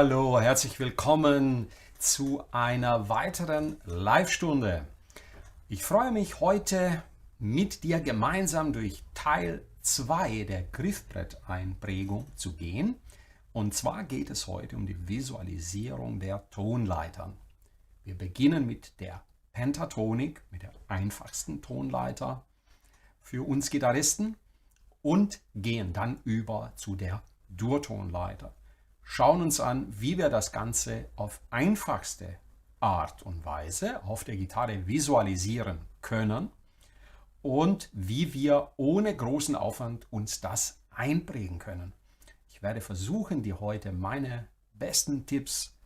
Hallo, herzlich willkommen zu einer weiteren Live-Stunde. Ich freue mich heute mit dir gemeinsam durch Teil 2 der Griffbretteinprägung zu gehen. Und zwar geht es heute um die Visualisierung der Tonleitern. Wir beginnen mit der Pentatonik, mit der einfachsten Tonleiter für uns Gitarristen und gehen dann über zu der Durtonleiter. Schauen uns an, wie wir das Ganze auf einfachste Art und Weise auf der Gitarre visualisieren können und wie wir ohne großen Aufwand uns das einprägen können. Ich werde versuchen, dir heute meine besten Tipps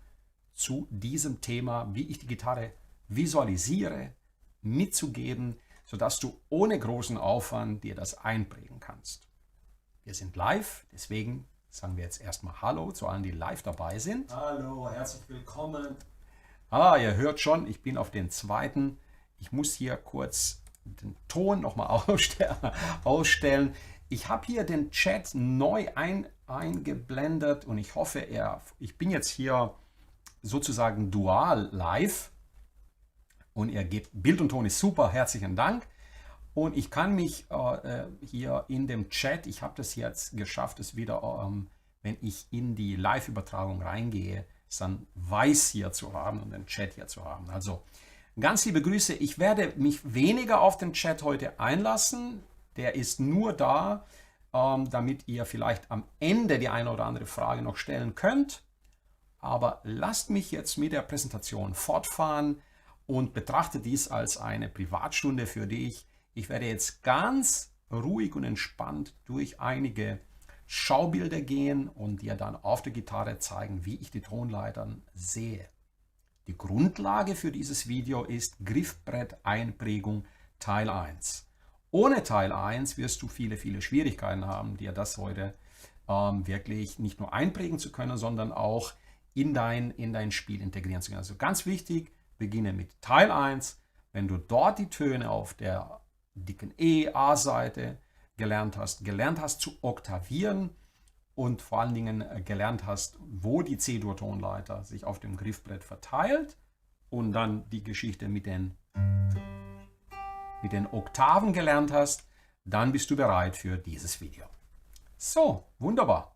zu diesem Thema, wie ich die Gitarre visualisiere, mitzugeben, sodass du ohne großen Aufwand dir das einprägen kannst. Wir sind live, deswegen sagen wir jetzt erstmal Hallo zu allen, die live dabei sind. Hallo, herzlich willkommen. Ihr hört schon, ich bin auf den zweiten. Ich muss hier kurz den Ton nochmal ausstellen. Ich habe hier den Chat neu eingeblendet und ich hoffe, ich bin jetzt hier sozusagen dual live und ihr gebt Bild und Ton ist super, herzlichen Dank. Und ich kann mich hier in dem Chat, ich habe das jetzt geschafft, es wieder, wenn ich in die Live-Übertragung reingehe, es dann weiß hier zu haben und den Chat hier zu haben. Also ganz liebe Grüße. Ich werde mich weniger auf den Chat heute einlassen. Der ist nur da, damit ihr vielleicht am Ende die eine oder andere Frage noch stellen könnt. Aber lasst mich jetzt mit der Präsentation fortfahren und betrachtet dies als eine Privatstunde für dich. Ich werde jetzt ganz ruhig und entspannt durch einige Schaubilder gehen und dir dann auf der Gitarre zeigen, wie ich die Tonleitern sehe. Die Grundlage für dieses Video ist Griffbretteinprägung Teil 1. Ohne Teil 1 wirst du viele Schwierigkeiten haben, dir das heute wirklich nicht nur einprägen zu können, sondern auch in dein Spiel integrieren zu können. Also ganz wichtig, beginne mit Teil 1. Wenn du dort die Töne auf der dicken A-Seite gelernt hast zu oktavieren und vor allen Dingen gelernt hast, wo die C-Dur-Tonleiter sich auf dem Griffbrett verteilt und dann die Geschichte mit den Oktaven gelernt hast, dann bist du bereit für dieses Video. So, wunderbar.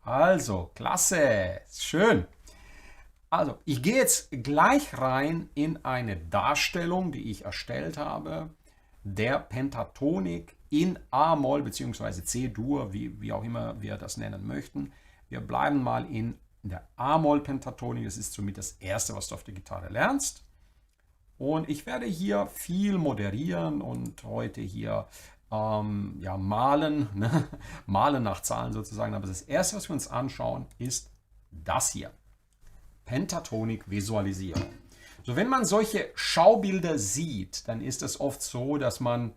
Also, klasse, schön. Also, ich gehe jetzt gleich rein in eine Darstellung, die ich erstellt habe, der Pentatonik in A-Moll bzw. C-Dur, wie auch immer wir das nennen möchten. Wir bleiben mal in der A-Moll-Pentatonik. Das ist somit das Erste, was du auf der Gitarre lernst. Und ich werde hier viel moderieren und heute hier malen, ne? Malen nach Zahlen sozusagen. Aber das Erste, was wir uns anschauen, ist das hier. Pentatonik-Visualisierung. So, wenn man solche Schaubilder sieht, dann ist es oft so, dass man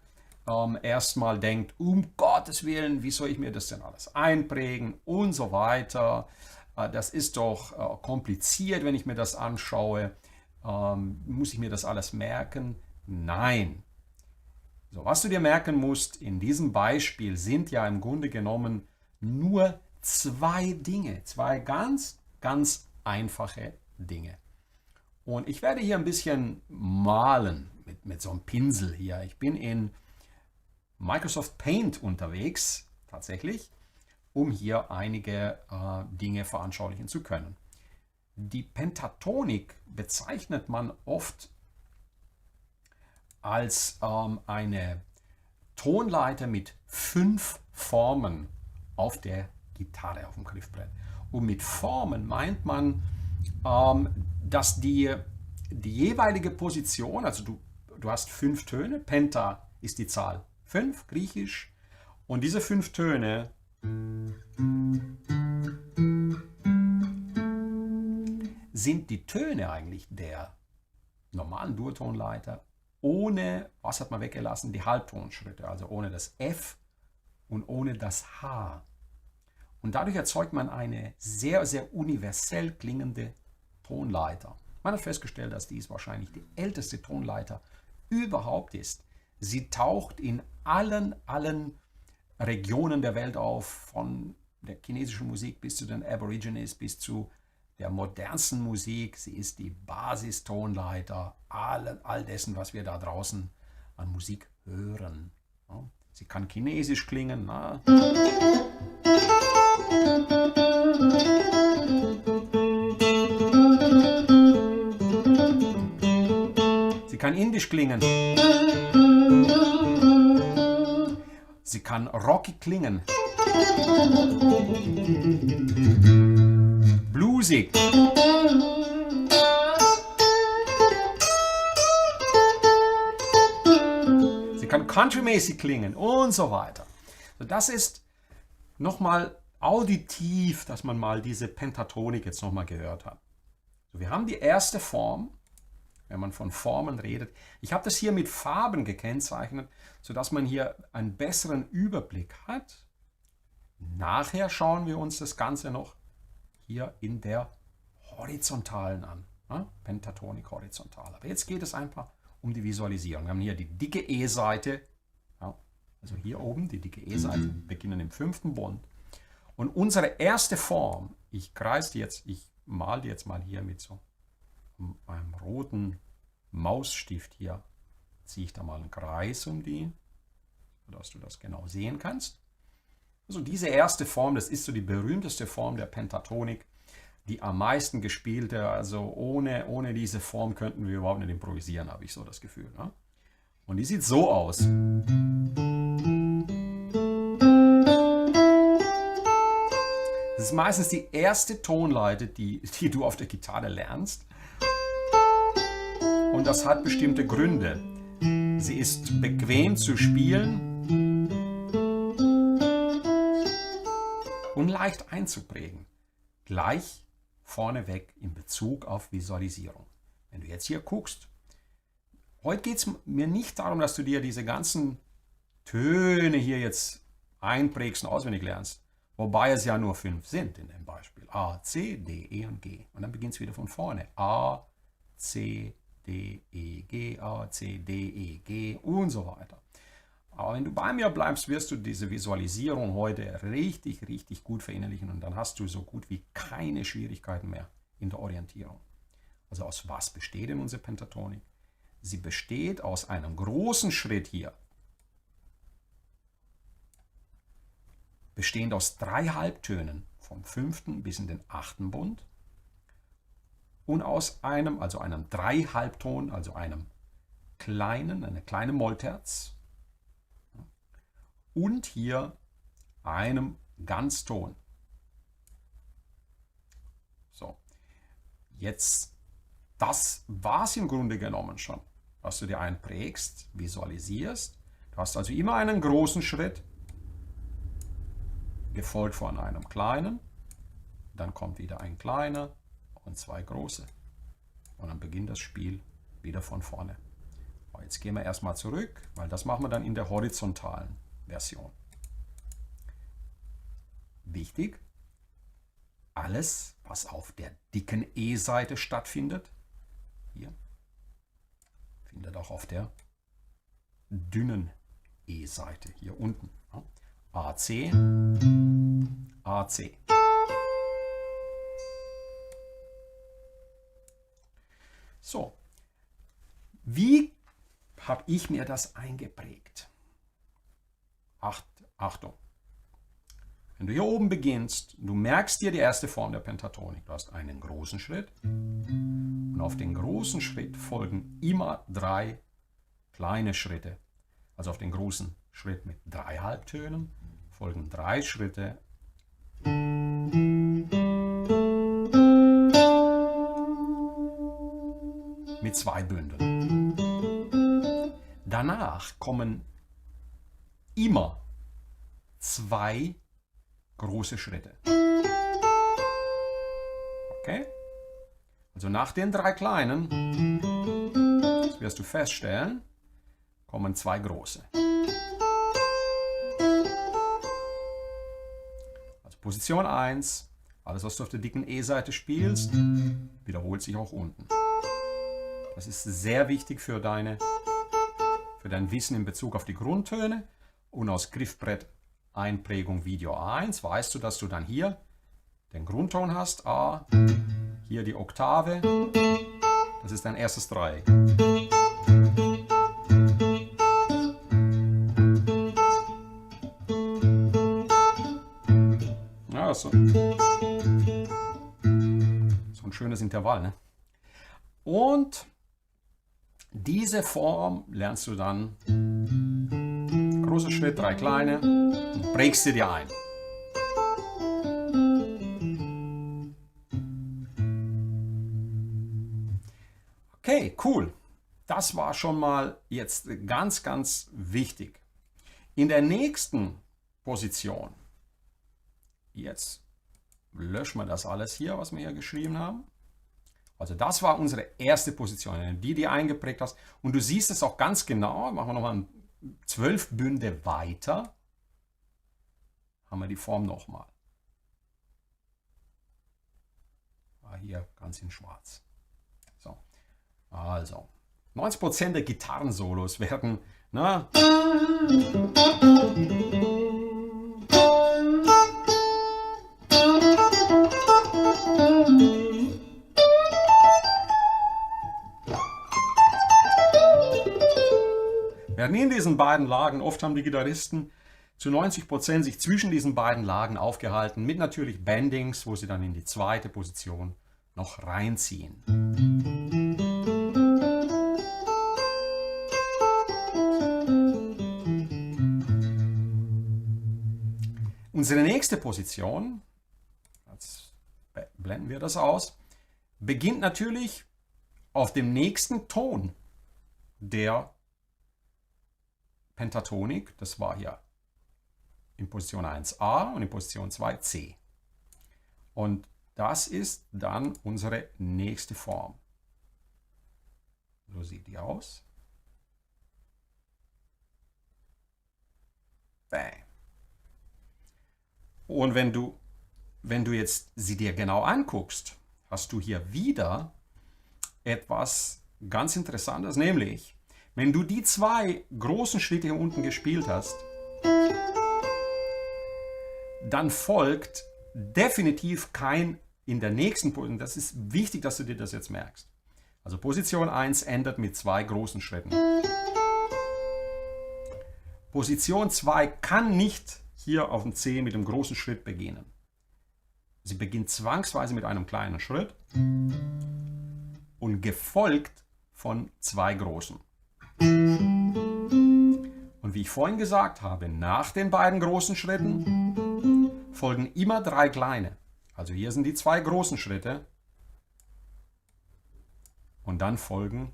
erstmal denkt, um Gottes Willen, wie soll ich mir das denn alles einprägen und so weiter. Das ist doch kompliziert, wenn ich mir das anschaue. Muss ich mir das alles merken? Nein. So, was du dir merken musst in diesem Beispiel sind ja im Grunde genommen nur zwei Dinge, zwei ganz einfache Dinge. Und ich werde hier ein bisschen malen mit so einem Pinsel hier. Ich bin in Microsoft Paint unterwegs, tatsächlich, um hier einige Dinge veranschaulichen zu können. Die Pentatonik bezeichnet man oft als eine Tonleiter mit 5 Formen auf der Gitarre, auf dem Griffbrett. Und mit Formen meint man, dass die jeweilige Position, also du hast 5 Töne, Penta ist die Zahl 5, griechisch, und diese 5 Töne sind die Töne eigentlich der normalen Durtonleiter ohne, was hat man weggelassen, die Halbtonschritte, also ohne das F und ohne das H. Und dadurch erzeugt man eine sehr universell klingende Tonleiter. Man hat festgestellt, dass dies wahrscheinlich die älteste Tonleiter überhaupt ist. Sie taucht in allen Regionen der Welt auf, von der chinesischen Musik bis zu den Aborigines, bis zu der modernsten Musik. Sie ist die Basistonleiter all dessen, was wir da draußen an Musik hören. Sie kann chinesisch klingen. Na? Sie kann indisch klingen. Sie kann rockig klingen. Bluesig. Sie kann countrymäßig klingen und so weiter. Das ist nochmal auditiv, dass man mal diese Pentatonik jetzt nochmal gehört hat. Wir haben die erste Form, wenn man von Formen redet. Ich habe das hier mit Farben gekennzeichnet, sodass man hier einen besseren Überblick hat. Nachher schauen wir uns das Ganze noch hier in der Horizontalen an. Pentatonik horizontal. Aber jetzt geht es einfach um die Visualisierung. Wir haben hier die dicke E-Seite, also hier oben die dicke E-Seite, beginnen im 5. Bund. Und unsere erste Form, ich male die jetzt mal hier mit so einem roten Mausstift hier, ziehe ich da mal einen Kreis um die, sodass du das genau sehen kannst. Also diese erste Form, das ist so die berühmteste Form der Pentatonik, die am meisten gespielte. Also ohne diese Form könnten wir überhaupt nicht improvisieren, habe ich so das Gefühl. Ne? Und die sieht so aus. Das ist meistens die erste Tonleiter, die du auf der Gitarre lernst. Und das hat bestimmte Gründe. Sie ist bequem zu spielen und leicht einzuprägen. Gleich vorneweg in Bezug auf Visualisierung. Wenn du jetzt hier guckst, heute geht es mir nicht darum, dass du dir diese ganzen Töne hier jetzt einprägst und auswendig lernst. Wobei es ja nur 5 sind in dem Beispiel. A, C, D, E und G. Und dann beginnt es wieder von vorne. A, C, D, E, G, A, C, D, E, G und so weiter. Aber wenn du bei mir bleibst, wirst du diese Visualisierung heute richtig, richtig gut verinnerlichen und dann hast du so gut wie keine Schwierigkeiten mehr in der Orientierung. Also aus was besteht denn unsere Pentatonik? Sie besteht aus einem großen Schritt hier, bestehend aus 3 Halbtönen vom 5. bis in den 8. Bund und aus einem 3-Halbton, also einer kleinen Mollterz und hier einem Ganzton. So, jetzt, das war es im Grunde genommen schon, was du dir einprägst, visualisierst. Du hast also immer einen großen Schritt, gefolgt von einem kleinen, dann kommt wieder ein kleiner und 2 große. Und dann beginnt das Spiel wieder von vorne. Aber jetzt gehen wir erstmal zurück, weil das machen wir dann in der horizontalen Version. Wichtig, alles, was auf der dicken E-Seite stattfindet, hier, findet auch auf der dünnen E-Seite hier unten. AC, AC. So, wie habe ich mir das eingeprägt? Achtung, wenn du hier oben beginnst, du merkst dir die erste Form der Pentatonik. Du hast einen großen Schritt und auf den großen Schritt folgen immer 3 kleine Schritte. Also auf den großen Schritt mit 3 Halbtönen folgen 3 Schritte mit 2 Bündeln. Danach kommen immer 2 große Schritte. Okay? Also nach den 3 kleinen, das wirst du feststellen, kommen 2 große. Also Position 1, alles was du auf der dicken E-Seite spielst, wiederholt sich auch unten. Das ist sehr wichtig für dein Wissen in Bezug auf die Grundtöne und aus Griffbrett Einprägung Video 1 weißt du, dass du dann hier den Grundton hast, A, hier die Oktave, das ist dein erstes Dreieck. Ja, so ein schönes Intervall, ne? Und diese Form lernst du dann, großer Schritt, 3 kleine, und prägst sie dir ein. Okay, cool. Das war schon mal jetzt ganz, ganz wichtig. In der nächsten Position, jetzt löschen wir das alles hier, was wir hier geschrieben haben. Also das war unsere erste Position, die eingeprägt hast. Und du siehst es auch ganz genau, machen wir nochmal 12 Bünde weiter, haben wir die Form nochmal. Hier ganz in schwarz. So. Also, 90% der Gitarrensolos werden, na, werden in diesen beiden Lagen, oft haben die Gitarristen zu 90% sich zwischen diesen beiden Lagen aufgehalten, mit natürlich Bendings, wo sie dann in die zweite Position noch reinziehen. Unsere nächste Position, jetzt blenden wir das aus, beginnt natürlich auf dem nächsten Ton der Pentatonik. Das war hier in Position 1 A und in Position 2 C. Und das ist dann unsere nächste Form. So sieht die aus. Bang. Und wenn du jetzt sie dir genau anguckst, hast du hier wieder etwas ganz Interessantes, nämlich, wenn du die 2 großen Schritte hier unten gespielt hast, dann folgt definitiv kein in der nächsten Position. Das ist wichtig, dass du dir das jetzt merkst. Also Position 1 endet mit 2 großen Schritten. Position 2 kann nicht hier auf dem C mit dem großen Schritt beginnen. Sie beginnt zwangsweise mit einem kleinen Schritt und gefolgt von 2 großen. Und wie ich vorhin gesagt habe, nach den beiden großen Schritten folgen immer 3 kleine. Also hier sind die 2 großen Schritte und dann folgen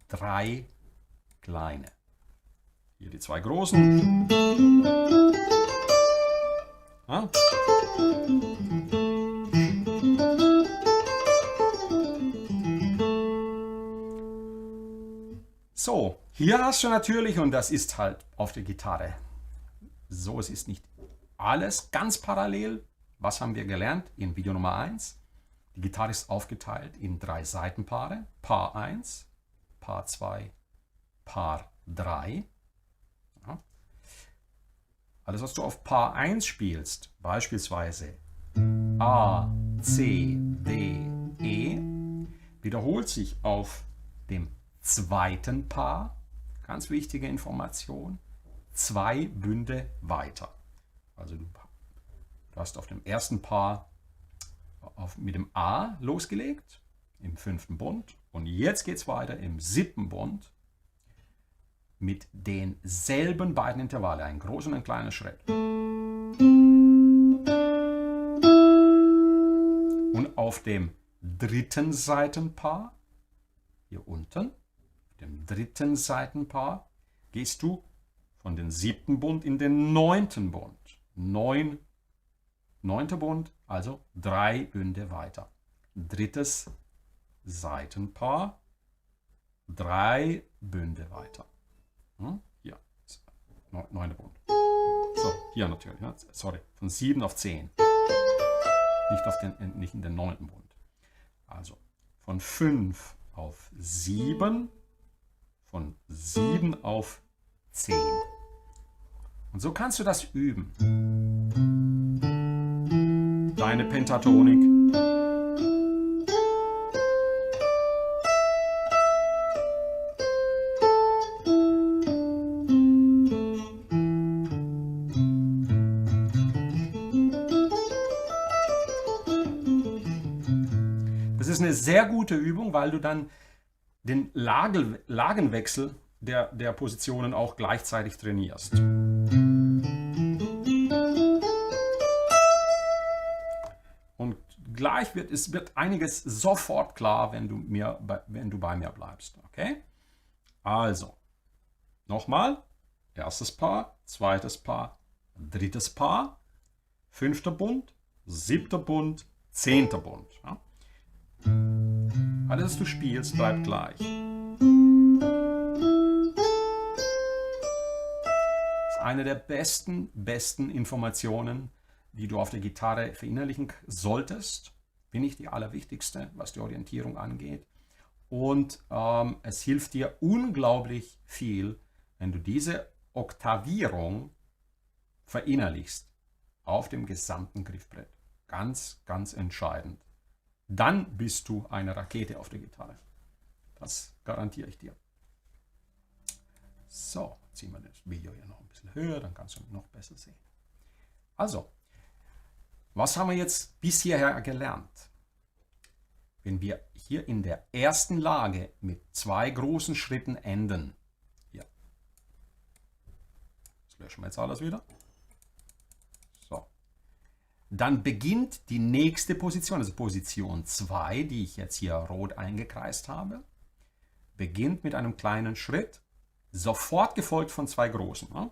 3 kleine. Hier die 2 großen. Ja. So, hier hast du natürlich, und das ist halt auf der Gitarre so, es ist nicht alles ganz parallel. Was haben wir gelernt in Video Nummer 1? Die Gitarre ist aufgeteilt in 3 Saitenpaare. Paar 1, Paar 2, Paar 3. Ja. Alles, was du auf Paar 1 spielst, beispielsweise A, C, D, E, wiederholt sich auf dem zweiten Paar, ganz wichtige Information, 2 Bünde weiter. Also du hast auf dem ersten Paar mit dem A losgelegt, im 5. Bund, und jetzt geht es weiter im 7. Bund mit denselben beiden Intervalle, ein großer und ein kleiner Schritt. Und auf dem 3. Saitenpaar, hier unten, dem 3. Saitenpaar, gehst du von dem 7. Bund in den 9. Bund. 9. Bund, also 3 Bünde weiter. 3. Saitenpaar, 3 Bünde weiter. Hier, 9. Bund. So, hier natürlich, sorry, von 7 auf 10. Nicht in den 9. Bund. Also von 5 auf 7, von 7 auf 10. Und so kannst du das üben. Deine Pentatonik. Das ist eine sehr gute Übung, weil du dann den Lagenwechsel der Positionen auch gleichzeitig trainierst. Und gleich wird einiges sofort klar, wenn du bei mir bleibst. Okay? Also, nochmal. Erstes Paar, zweites Paar, drittes Paar, 5. Bund, 7. Bund, 10. Bund. Ja? Alles, was du spielst, bleibt gleich. Das ist eine der besten Informationen, die du auf der Gitarre verinnerlichen solltest. Bin ich die allerwichtigste, was die Orientierung angeht. Und es hilft dir unglaublich viel, wenn du diese Oktavierung verinnerlichst auf dem gesamten Griffbrett. Ganz, ganz entscheidend. Dann bist du eine Rakete auf der Gitarre. Das garantiere ich dir. So, ziehen wir das Video hier noch ein bisschen höher, dann kannst du noch besser sehen. Also, was haben wir jetzt bis hierher gelernt? Wenn wir hier in der ersten Lage mit 2 großen Schritten enden, hier, das löschen wir jetzt alles wieder. So. Dann beginnt die nächste Position, also Position 2, die ich jetzt hier rot eingekreist habe, beginnt mit einem kleinen Schritt, sofort gefolgt von 2 großen. Ja?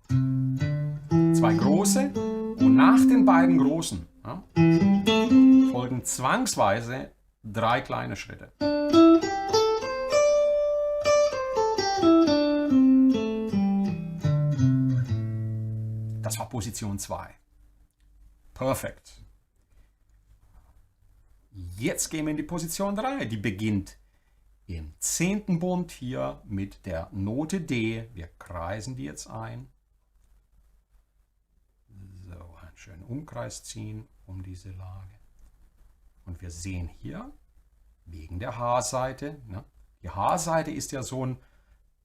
2 große und nach den beiden großen folgen zwangsweise 3 kleine Schritte. Das war Position 2. Perfekt. Jetzt gehen wir in die Position 3. Die beginnt im 10. Bund hier mit der Note D. Wir kreisen die jetzt ein. So, einen schönen Umkreis ziehen um diese Lage. Und wir sehen hier, wegen der H-Seite, ne? Die H-Seite ist ja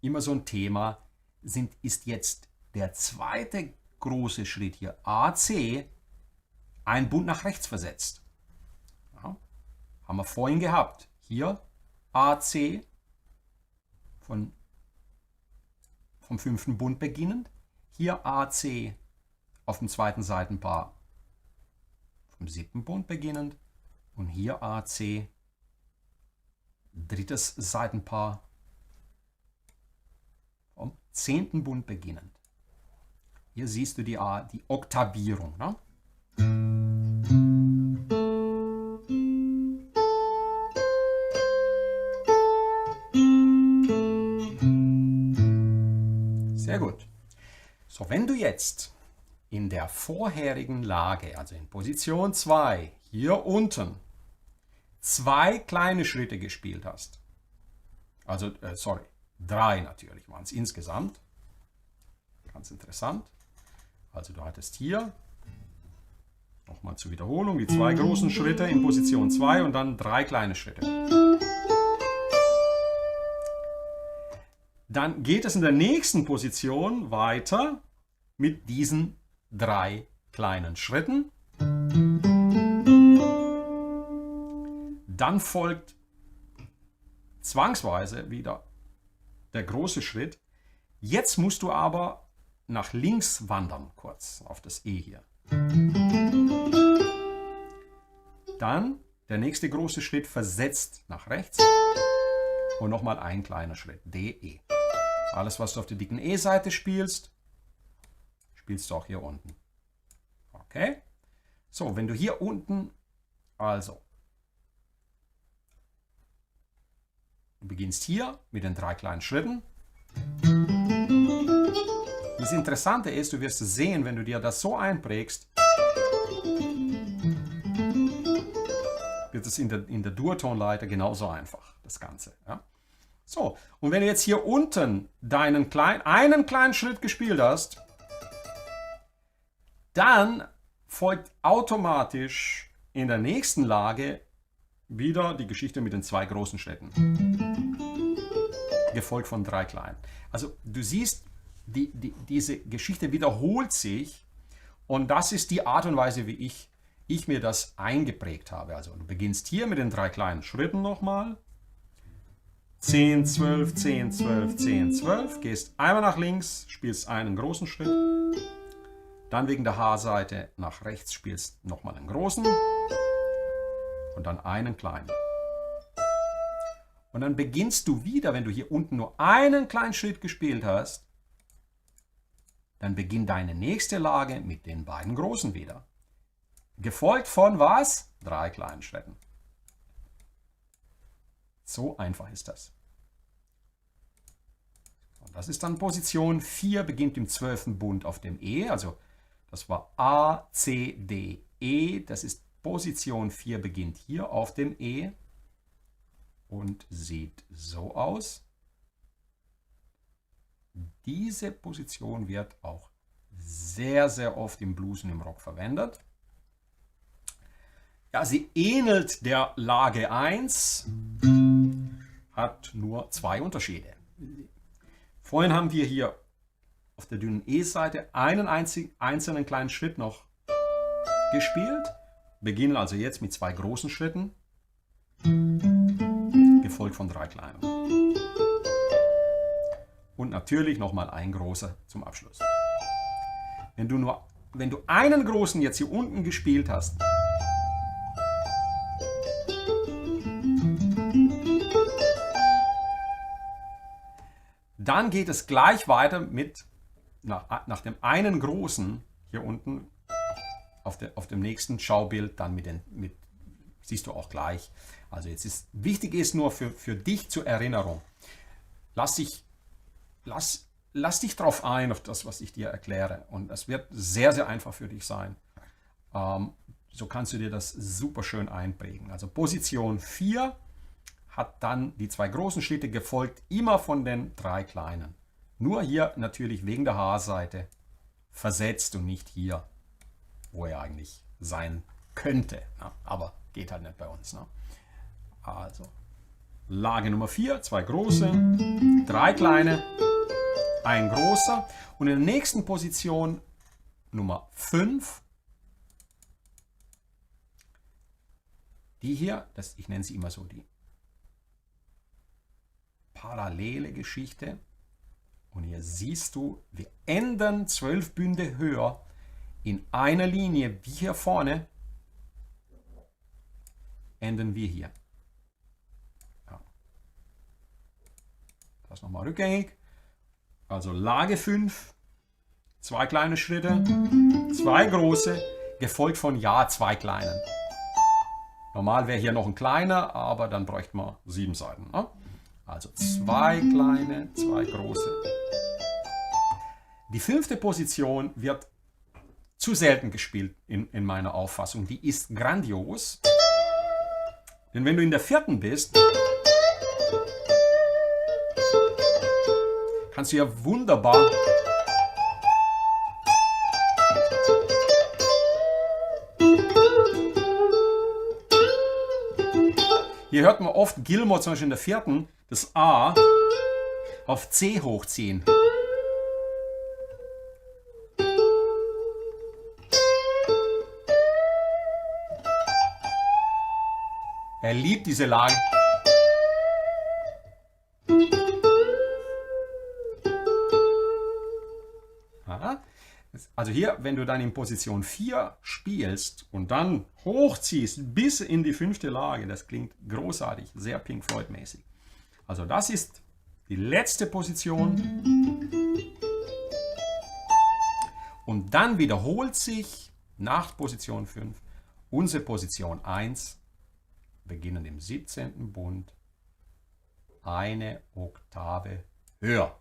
immer so ein Thema, ist jetzt der zweite große Schritt hier, AC, ein Bund nach rechts versetzt. Ja, haben wir vorhin gehabt. Hier AC vom 5. Bund beginnend. Hier AC auf dem 2. Seitenpaar vom 7. Bund beginnend. Und hier AC, 3. Seitenpaar vom 10. Bund beginnend. Hier siehst du die Oktavierung. Ne? Sehr gut. So, wenn du jetzt in der vorherigen Lage, also in Position 2, hier unten, 2 kleine Schritte gespielt hast, also, 3 natürlich waren es insgesamt, ganz interessant, also du hattest hier, nochmal zur Wiederholung, die 2 großen Schritte in Position 2 und dann 3 kleine Schritte. Dann geht es in der nächsten Position weiter mit diesen 3 kleinen Schritten. Dann folgt zwangsweise wieder der große Schritt. Jetzt musst du aber nach links wandern, kurz auf das E hier. Dann der nächste große Schritt versetzt nach rechts und nochmal ein kleiner Schritt, D, E. Alles, was du auf der dicken E-Seite spielst, spielst du auch hier unten. Okay? So, wenn du hier unten, also, du beginnst hier mit den 3 kleinen Schritten. Das Interessante ist, du wirst es sehen, wenn du dir das so einprägst, wird es in der Durtonleiter genauso einfach, das Ganze. Ja? So, und wenn du jetzt hier unten einen kleinen Schritt gespielt hast, Dann folgt automatisch in der nächsten Lage wieder die Geschichte mit den 2 großen Schritten, gefolgt von 3 kleinen. Also du siehst, diese Geschichte wiederholt sich und das ist die Art und Weise, wie ich mir das eingeprägt habe. Also du beginnst hier mit den 3 kleinen Schritten nochmal. 10, 12, 10, 12, 10, 12. Gehst einmal nach links, spielst einen großen Schritt. Dann wegen der H-Seite nach rechts spielst nochmal einen großen. Und dann einen kleinen. Und dann beginnst du wieder, wenn du hier unten nur einen kleinen Schritt gespielt hast, dann beginnt deine nächste Lage mit den beiden großen wieder. Gefolgt von was? 3 kleinen Schritten. So einfach ist das. Und das ist dann Position 4, beginnt im 12. Bund auf dem E. Also das war A, C, D, E. Das ist Position 4, beginnt hier auf dem E und sieht so aus. Diese Position wird auch sehr, sehr oft im Blues und im Rock verwendet. Ja, sie ähnelt der Lage 1, hat nur 2 Unterschiede. Vorhin haben wir hier auf der dünnen E-Seite einen einzelnen kleinen Schritt noch gespielt. Beginnen also jetzt mit 2 großen Schritten, gefolgt von 3 kleinen. Und natürlich nochmal ein großer zum Abschluss. Wenn du einen großen jetzt hier unten gespielt hast, dann geht es gleich weiter mit, nach dem einen großen hier unten, auf dem nächsten Schaubild, dann siehst du auch gleich. Also jetzt wichtig ist nur für dich zur Erinnerung, lass dich drauf ein, auf das, was ich dir erkläre. Und es wird sehr, sehr einfach für dich sein. So kannst du dir das super schön einprägen. Also Position 4 hat dann die 2 großen Schritte gefolgt, immer von den 3 kleinen. Nur hier natürlich wegen der H-Seite versetzt und nicht hier, wo er eigentlich sein könnte. Ne? Aber geht halt nicht bei uns. Ne? Also Lage Nummer 4, 2 große, 3 kleine, ein großer. Und in der nächsten Position Nummer 5, die hier, ich nenne sie immer so die parallele Geschichte. Und hier siehst du, wir enden 12 Bünde höher in einer Linie, wie hier vorne, enden wir hier. Ja. Das nochmal rückgängig. Also Lage 5, 2 kleine Schritte, 2 große, gefolgt von 2 kleinen. Normal wäre hier noch ein kleiner, aber dann bräuchte man 7 Seiten. Ne? Also 2 kleine, 2 große. Die 5. Position wird zu selten gespielt in meiner Auffassung. Die ist grandios. Denn wenn du in der 4. bist, kannst du ja wunderbar hier hört man oft Gilmour zum Beispiel in der 4. das A auf C hochziehen. Er liebt diese Lage. Aha. Also hier, wenn du dann in Position 4 spielst und dann hochziehst bis in die 5. Lage, das klingt großartig, sehr Pink Floyd mäßig. Also das ist die letzte Position. Und dann wiederholt sich nach Position 5 unsere Position 1, beginnen im 17. Bund, eine Oktave höher.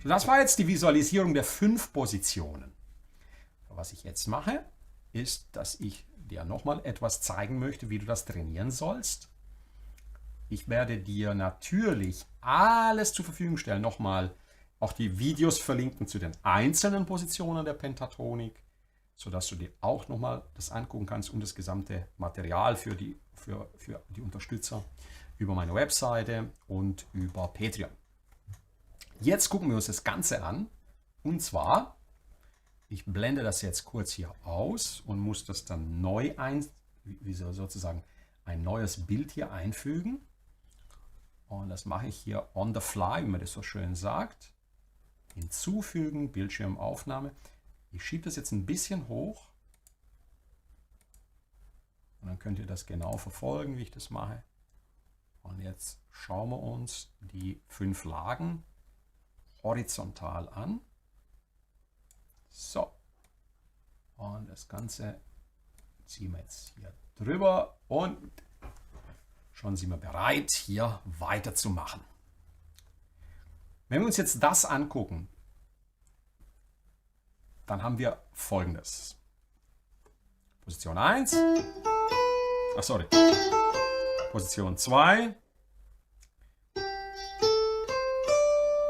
So, das war jetzt die Visualisierung der 5 Positionen. Was ich jetzt mache, ist, dass ich dir nochmal etwas zeigen möchte, wie du das trainieren sollst. Ich werde dir natürlich alles zur Verfügung stellen. Nochmal auch die Videos verlinken zu den einzelnen Positionen der Pentatonik, sodass du dir auch nochmal das angucken kannst und das gesamte Material für die Unterstützer über meine Webseite und über Patreon. Jetzt gucken wir uns das Ganze an. Und zwar, ich blende das jetzt kurz hier aus und muss das dann neu sozusagen ein neues Bild hier einfügen. Und das mache ich hier on the fly, wie man das so schön sagt. Hinzufügen, Bildschirmaufnahme. Ich schiebe das jetzt ein bisschen hoch. Und dann könnt ihr das genau verfolgen, wie ich das mache. Und jetzt schauen wir uns die 5 Lagen horizontal an. So. Und das Ganze ziehen wir jetzt hier drüber und schon sind wir bereit, hier weiterzumachen. Wenn wir uns jetzt das angucken, dann haben wir Folgendes. Position 1. Position 2.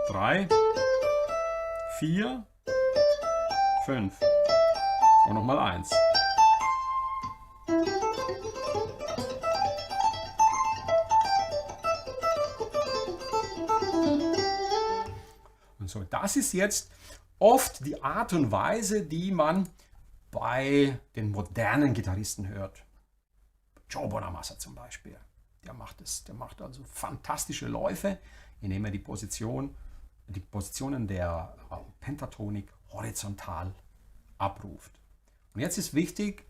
3. 4. 5. Und nochmal 1. Und so, das ist jetzt oft die Art und Weise, die man bei den modernen Gitarristen hört. Joe Bonamassa zum Beispiel. Der macht also fantastische Läufe, indem er die Positionen der Pentatonik horizontal abruft. Und jetzt ist wichtig,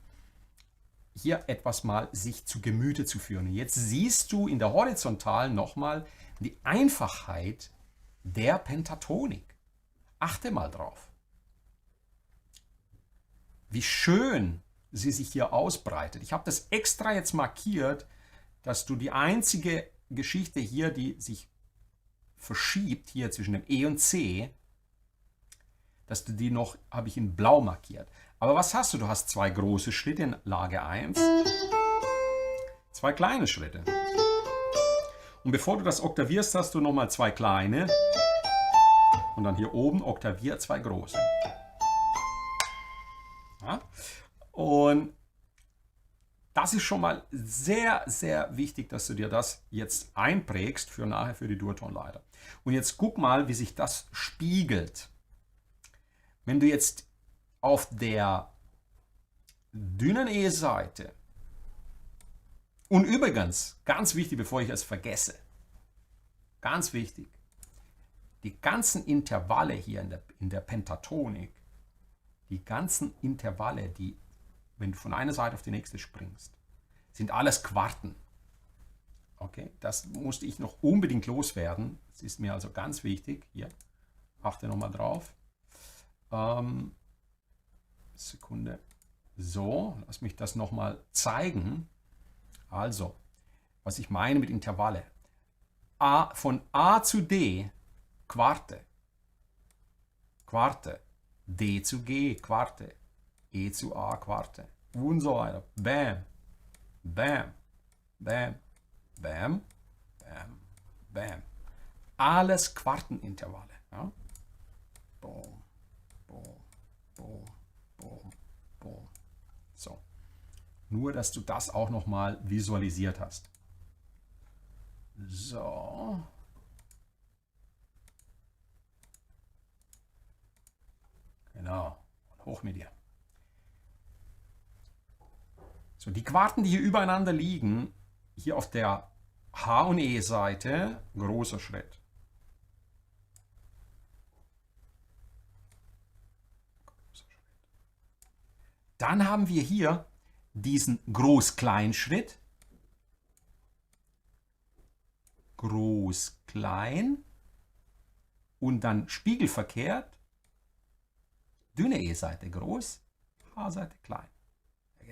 hier etwas mal sich zu Gemüte zu führen. Und jetzt siehst du in der Horizontalen nochmal die Einfachheit der Pentatonik. Achte mal drauf. Wie schön sie sich hier ausbreitet. Ich habe das extra jetzt markiert, dass du die einzige Geschichte hier, die sich verschiebt, hier zwischen dem E und C, dass du die noch, habe ich in blau markiert. Aber was hast du? Du hast 2 große Schritte in Lage 1, 2 kleine Schritte. Und bevor du das oktavierst, hast du nochmal 2 kleine und dann hier oben oktavier 2 große. Ja? Und das ist schon mal sehr, sehr wichtig, dass du dir das jetzt einprägst für nachher für die Durtonleiter. Und jetzt guck mal, wie sich das spiegelt. Wenn du jetzt auf der dünnen E-Seite, und übrigens, ganz wichtig, bevor ich es vergesse, ganz wichtig, die ganzen Intervalle hier in der Pentatonik, die ganzen Intervalle, die, wenn du von einer Seite auf die nächste springst, sind alles Quarten. Okay, das musste ich noch unbedingt loswerden. Das ist mir also ganz wichtig. Hier, achte nochmal drauf. Sekunde. So, lass mich das nochmal zeigen. Also, was ich meine mit Intervalle. Von A zu D, Quarte. Quarte. D zu G, Quarte. E zu A, Quarte. Und so weiter. Bam, bam, bam, bam, bam, bam. Alles Quartenintervalle. Ja? Boom, boom, boom, boom, boom. So. Nur, dass du das auch nochmal visualisiert hast. So. Genau. Hoch mit dir. So, die Quarten, die hier übereinander liegen, hier auf der H- und E-Seite, großer Schritt. Dann haben wir hier diesen Groß-Klein-Schritt. Groß-Klein und dann spiegelverkehrt. Dünne E-Seite groß, H-Seite klein.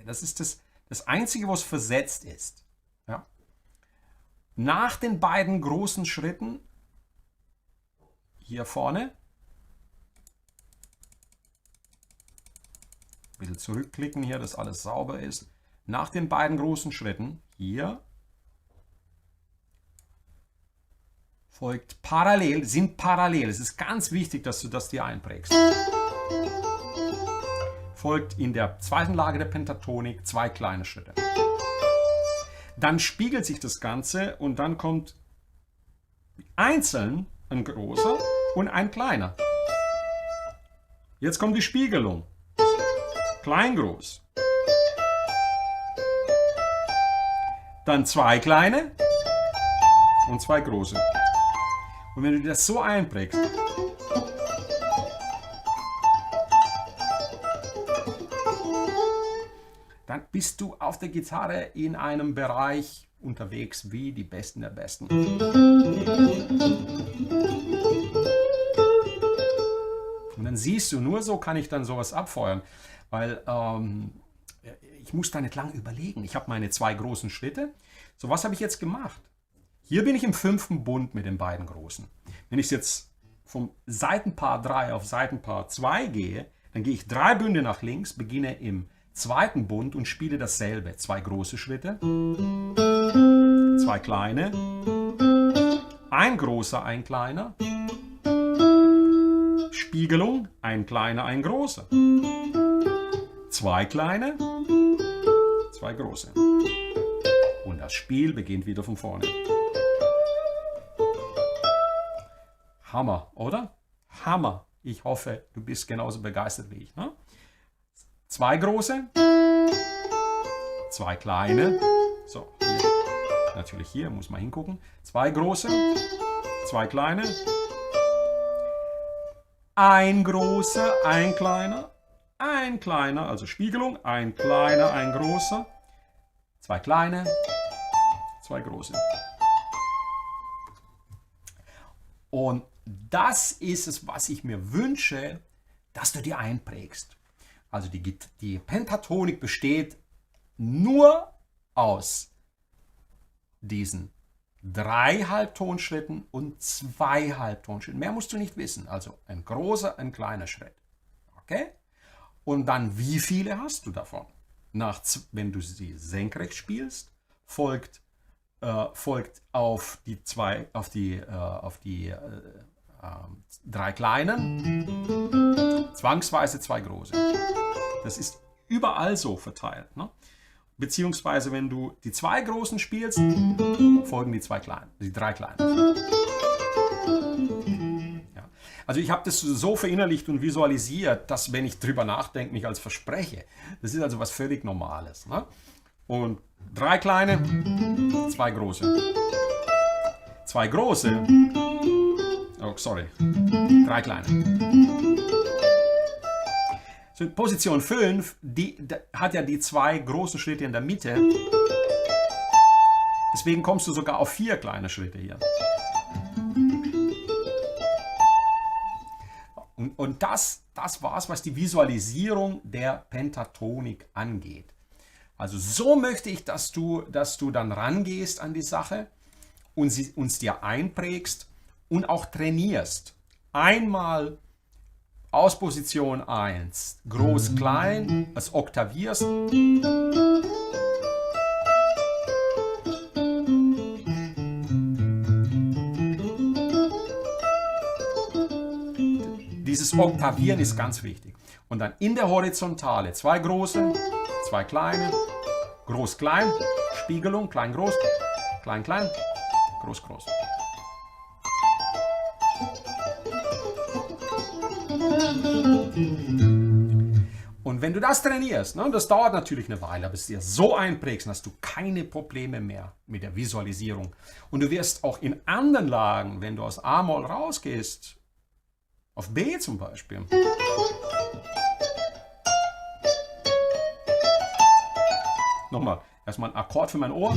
Das ist das Einzige, was versetzt ist. Ja. Nach den beiden großen Schritten, hier vorne, ein bisschen zurückklicken hier, dass alles sauber ist. Nach den beiden großen Schritten, hier, folgt parallel, sind parallel. Es ist ganz wichtig, dass du das dir einprägst. Folgt in der zweiten Lage der Pentatonik 2 kleine Schritte. Dann spiegelt sich das Ganze und dann kommt einzeln ein großer und ein kleiner. Jetzt kommt die Spiegelung. Klein, groß. Dann 2 kleine und 2 große. Und wenn du das so einprägst, dann bist du auf der Gitarre in einem Bereich unterwegs wie die Besten der Besten. Und dann siehst du, nur so kann ich dann sowas abfeuern, weil ich muss da nicht lange überlegen. Ich habe meine 2 großen Schritte. So, was habe ich jetzt gemacht? Hier bin ich im 5. Bund mit den beiden großen. Wenn ich jetzt vom Seitenpaar 3 auf Seitenpaar 2 gehe, dann gehe ich 3 Bünde nach links, beginne im 2. Bund und spiele dasselbe. 2 große Schritte, 2 kleine, ein großer, ein kleiner, Spiegelung, ein kleiner, ein großer, 2 kleine, 2 große. Und das Spiel beginnt wieder von vorne. Hammer, oder? Hammer. Ich hoffe, du bist genauso begeistert wie ich. Ne? 2 große, 2 kleine. So, hier. Natürlich hier, muss man hingucken. 2 große, 2 kleine. Ein großer, ein kleiner, also Spiegelung, ein kleiner, ein großer. 2 kleine, 2 große. Und das ist es, was ich mir wünsche, dass du dir einprägst. Also die Pentatonik besteht nur aus diesen 3 Halbtonschritten und 2 Halbtonschritten. Mehr musst du nicht wissen. Also ein großer, ein kleiner Schritt. Okay? Und dann, wie viele hast du davon? Wenn du sie senkrecht spielst, folgt auf die 3 kleinen, zwangsweise 2 große. Das ist überall so verteilt. Ne? Beziehungsweise, wenn du die 2 großen spielst, folgen die 2 kleinen, die 3 kleinen. Ja. Also ich habe das so verinnerlicht und visualisiert, dass, wenn ich drüber nachdenke, mich als verspreche. Das ist also was völlig Normales. Ne? Und 3 kleine, 2 große. 2 große. Oh, sorry. 3 kleine. So, Position 5, die hat ja die 2 großen Schritte in der Mitte. Deswegen kommst du sogar auf 4 kleine Schritte hier. Und das war's, was die Visualisierung der Pentatonik angeht. Also so möchte ich, dass du dann rangehst an die Sache und uns dir einprägst und auch trainierst. Einmal aus Position 1, groß, klein, es oktavierst. Dieses Oktavieren ist ganz wichtig. Und dann in der Horizontale 2 große, 2 kleine, groß, klein, Spiegelung, klein, groß, klein, klein, groß, groß. Und wenn du das trainierst, ne, das dauert natürlich eine Weile, aber es dir so einprägst, hast du keine Probleme mehr mit der Visualisierung. Und du wirst auch in anderen Lagen, wenn du aus A-Moll rausgehst, auf B zum Beispiel, nochmal, erstmal ein Akkord für mein Ohr.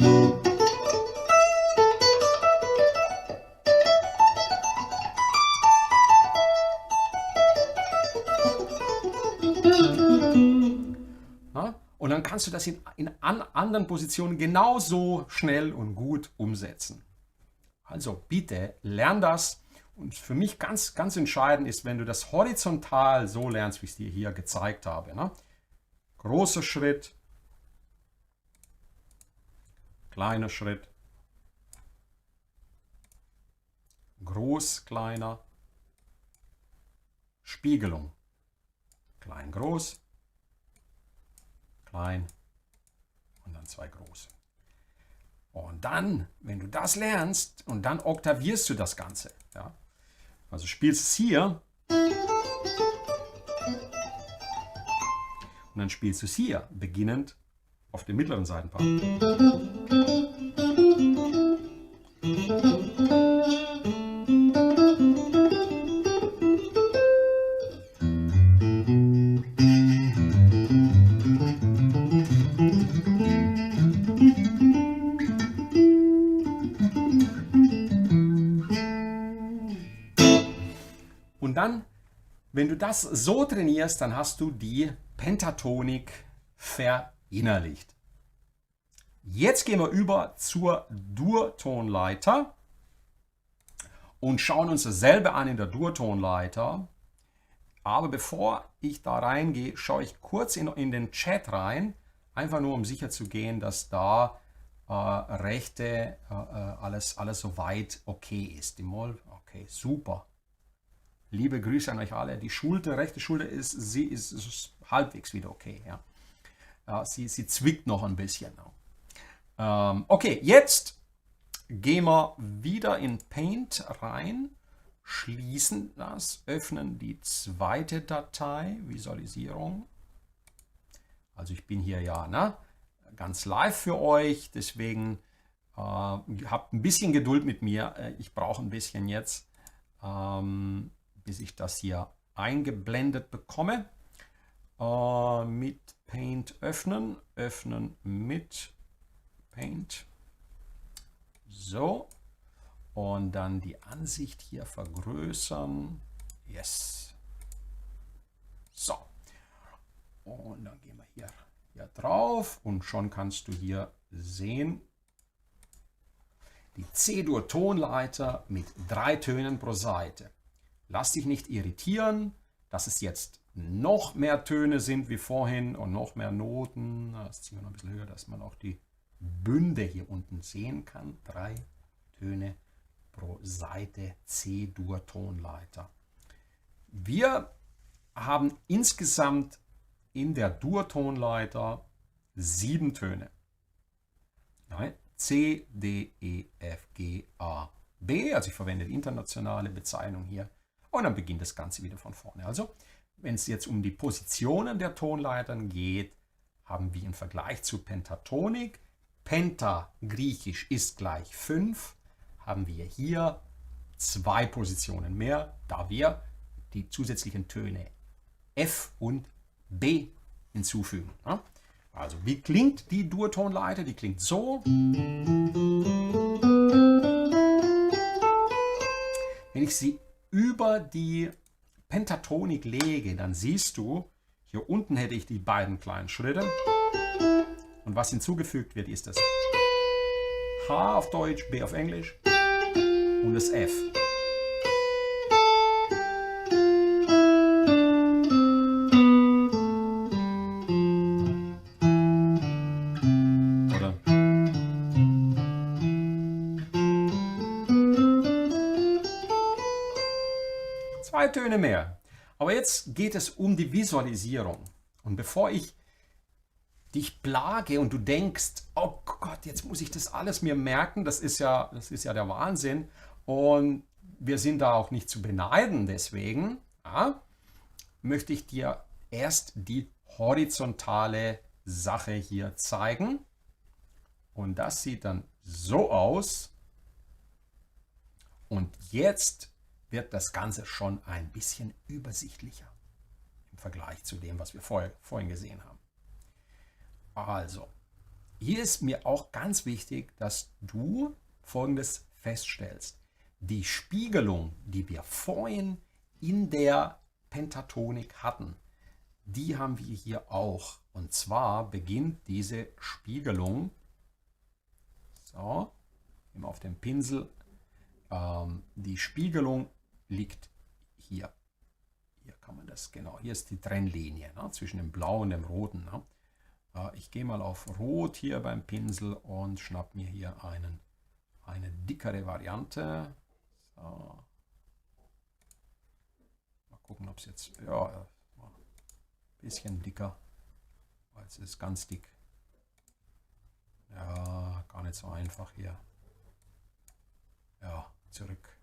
Und dann kannst du das in anderen Positionen genauso schnell und gut umsetzen. Also bitte, lern das. Und für mich ganz, ganz entscheidend ist, wenn du das horizontal so lernst, wie ich es dir hier gezeigt habe. Ne? Großer Schritt, kleiner Schritt, groß, kleiner, Spiegelung, klein, groß, klein und dann 2 große. Und dann, wenn du das lernst, und dann oktavierst du das Ganze. Ja? Also spielst es hier und dann spielst du es hier, beginnend auf dem mittleren Seitenpart. Und dann, wenn du das so trainierst, dann hast du die Pentatonik verinnerlicht. Jetzt gehen wir über zur Durtonleiter und schauen uns dasselbe an in der Durtonleiter. Aber bevor ich da reingehe, schaue ich kurz in den Chat rein, einfach nur um sicher zu gehen, dass da Rechte alles soweit okay ist. Die Moll, okay, super. Liebe Grüße an euch alle. Die Schulter, rechte Schulter ist halbwegs wieder okay. Ja. Sie zwickt noch ein bisschen. Okay, jetzt gehen wir wieder in Paint rein, schließen das, öffnen die zweite Datei, Visualisierung. Also ich bin hier ja ganz live für euch, deswegen habt ein bisschen Geduld mit mir. Ich brauche ein bisschen jetzt. Bis ich das hier eingeblendet bekomme. Mit Paint öffnen, öffnen mit Paint. So. Und dann die Ansicht hier vergrößern. Yes. So. Und dann gehen wir hier drauf und schon kannst du hier sehen, die C-Dur-Tonleiter mit 3 Tönen pro Seite. Lass dich nicht irritieren, dass es jetzt noch mehr Töne sind wie vorhin und noch mehr Noten. Das ziehen wir noch ein bisschen höher, dass man auch die Bünde hier unten sehen kann. 3 Töne pro Seite C-Dur-Tonleiter. Wir haben insgesamt in der Dur-Tonleiter 7 Töne. C, D, E, F, G, A, B. Also ich verwende die internationale Bezeichnung hier. Und dann beginnt das Ganze wieder von vorne. Also, wenn es jetzt um die Positionen der Tonleitern geht, haben wir im Vergleich zu Pentatonik, Penta griechisch ist gleich 5, haben wir hier 2 Positionen mehr, da wir die zusätzlichen Töne F und B hinzufügen. Also, wie klingt die Dur-Tonleiter? Die klingt so. Wenn ich sie über die Pentatonik lege, dann siehst du, hier unten hätte ich die beiden kleinen Schritte und was hinzugefügt wird, ist das H auf Deutsch, B auf Englisch und das F. Oder? Zwei Töne mehr. Aber jetzt geht es um die Visualisierung. Und bevor ich dich plage und du denkst, oh Gott, jetzt muss ich das alles mir merken, das ist ja der Wahnsinn. Und wir sind da auch nicht zu beneiden. Deswegen möchte ich dir erst die horizontale Sache hier zeigen. Und das sieht dann so aus. Und jetzt wird das Ganze schon ein bisschen übersichtlicher im Vergleich zu dem, was wir vorhin gesehen haben. Also, hier ist mir auch ganz wichtig, dass du Folgendes feststellst. Die Spiegelung, die wir vorhin in der Pentatonik hatten, die haben wir hier auch. Und zwar beginnt diese Spiegelung, so, immer auf dem Pinsel, die Spiegelung liegt hier. Hier kann man das, genau, hier ist die Trennlinie zwischen dem Blau und dem Roten. Ich gehe mal auf Rot hier beim Pinsel und schnapp mir hier eine dickere Variante. Mal gucken, ob es jetzt, ja, ein bisschen dicker. Jetzt ist es ganz dick. Ja, gar nicht so einfach hier. Ja, zurück.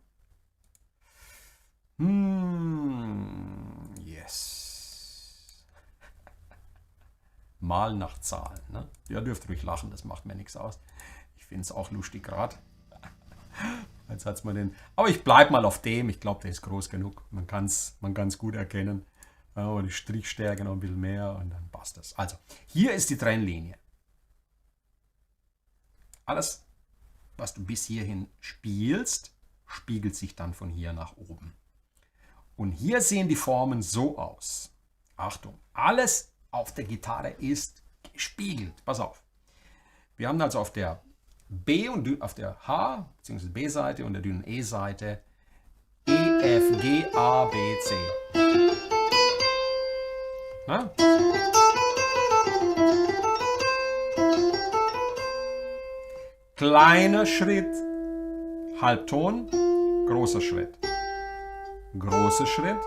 Yes. Mal nach Zahlen. Ne? Ihr dürft ruhig lachen, das macht mir nichts aus. Ich finde es auch lustig gerade. Jetzt hat's mal den. Aber ich bleibe mal auf dem. Ich glaube, der ist groß genug. Man kann es gut erkennen. Ja, die Strichstärke noch ein bisschen mehr und dann passt das. Also, hier ist die Trennlinie. Alles, was du bis hierhin spielst, spiegelt sich dann von hier nach oben. Und hier sehen die Formen so aus. Achtung, alles auf der Gitarre ist gespiegelt. Pass auf. Wir haben also auf der B und auf der H bzw. B-Seite und der dünnen E-Seite E, F, G, A, B, C. Na? Kleiner Schritt, Halbton, großer Schritt. Großer Schritt,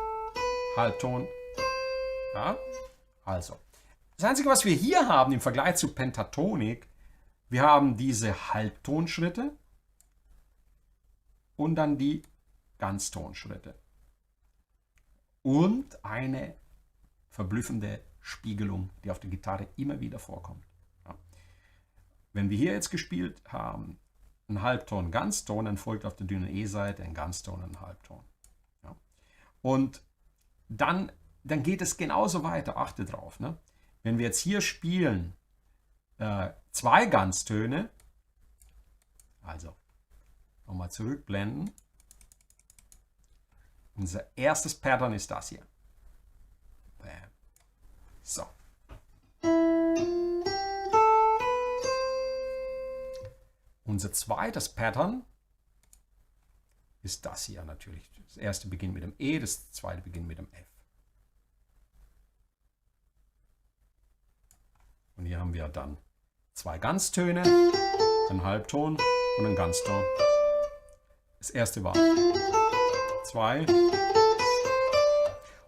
Halbton. Ja? Also, das Einzige, was wir hier haben im Vergleich zu Pentatonik, wir haben diese Halbtonschritte und dann die Ganztonschritte. Und eine verblüffende Spiegelung, die auf der Gitarre immer wieder vorkommt. Ja. Wenn wir hier jetzt gespielt haben, ein Halbton, Ganzton, dann folgt auf der dünnen E-Seite ein Ganzton, ein Halbton. Ja. Und dann geht es genauso weiter, achte drauf. Ne? Wenn wir jetzt hier spielen, zwei Ganztöne, also nochmal zurückblenden. Unser erstes Pattern ist das hier. Bam. So. Unser zweites Pattern ist das hier natürlich. Das erste beginnt mit dem E, das zweite beginnt mit dem F. Und hier haben wir dann zwei Ganztöne, einen Halbton und einen Ganzton. Das erste war 2.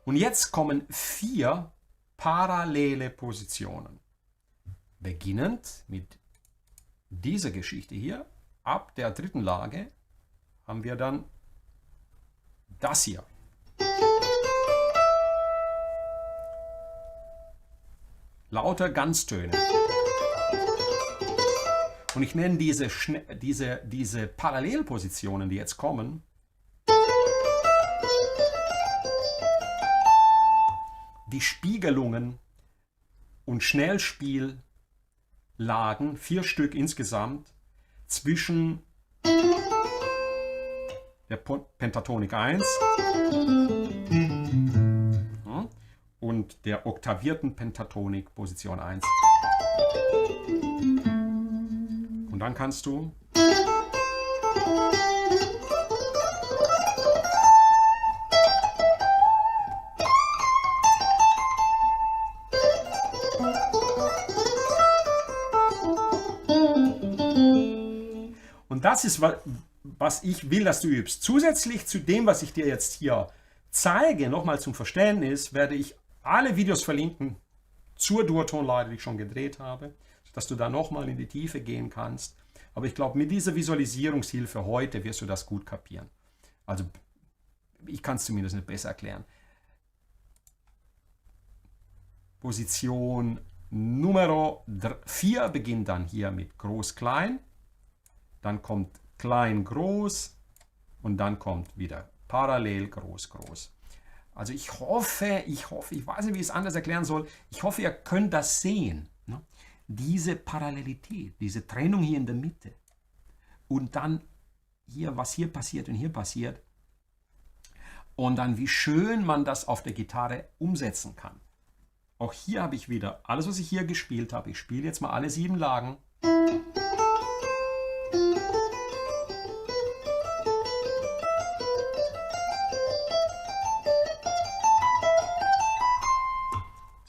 Und jetzt kommen 4 parallele Positionen. Beginnend mit dieser Geschichte hier. Ab der dritten Lage haben wir dann das hier. Lauter Ganztöne. Und ich nenne diese Parallelpositionen, die jetzt kommen, die Spiegelungen und Schnellspiellagen, 4 Stück insgesamt, zwischen der Pentatonik 1 und der oktavierten Pentatonik Position 1. Und dann kannst du und das ist, was ich will, dass du übst. Zusätzlich zu dem, was ich dir jetzt hier zeige, nochmal zum Verständnis, werde ich alle Videos verlinken zur Durtonleiter, die ich schon gedreht habe, dass du da nochmal in die Tiefe gehen kannst. Aber ich glaube, mit dieser Visualisierungshilfe heute wirst du das gut kapieren. Also ich kann es zumindest nicht besser erklären. Position Nummer 4 beginnt dann hier mit Groß-Klein. Dann kommt Klein-Groß und dann kommt wieder parallel Groß-Groß. Also ich hoffe, ich weiß nicht, wie ich es anders erklären soll, ich hoffe, ihr könnt das sehen. Ne? Diese Parallelität, diese Trennung hier in der Mitte und dann hier, was hier passiert und hier passiert und dann wie schön man das auf der Gitarre umsetzen kann. Auch hier habe ich wieder alles, was ich hier gespielt habe. Ich spiele jetzt mal alle 7 Lagen.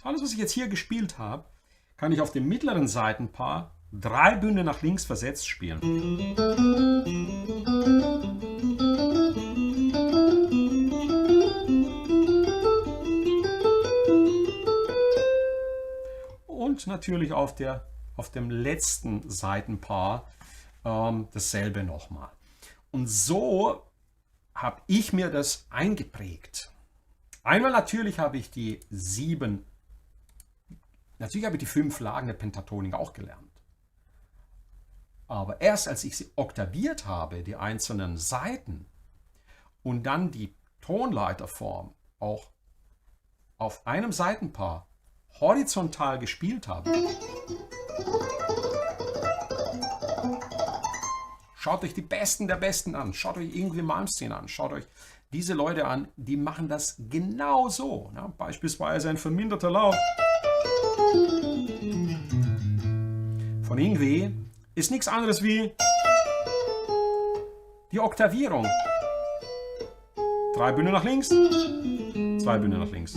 Alles, was ich jetzt hier gespielt habe, kann ich auf dem mittleren Seitenpaar 3 Bünde nach links versetzt spielen. und natürlich auf dem letzten Saitenpaar dasselbe nochmal. Und so habe ich mir das eingeprägt. Einmal natürlich habe ich die 5 Lagen der Pentatonik auch gelernt. Aber erst als ich sie oktaviert habe, die einzelnen Saiten, und dann die Tonleiterform auch auf einem Saitenpaar horizontal gespielt habe. Schaut euch die Besten der Besten an. Schaut euch Yngwie Malmsteen an. Schaut euch diese Leute an, die machen das genau so. Ja, beispielsweise ein verminderter Laut von Yngwie ist nichts anderes wie die Oktavierung. 3 Bühne nach links, 2 Bühne nach links.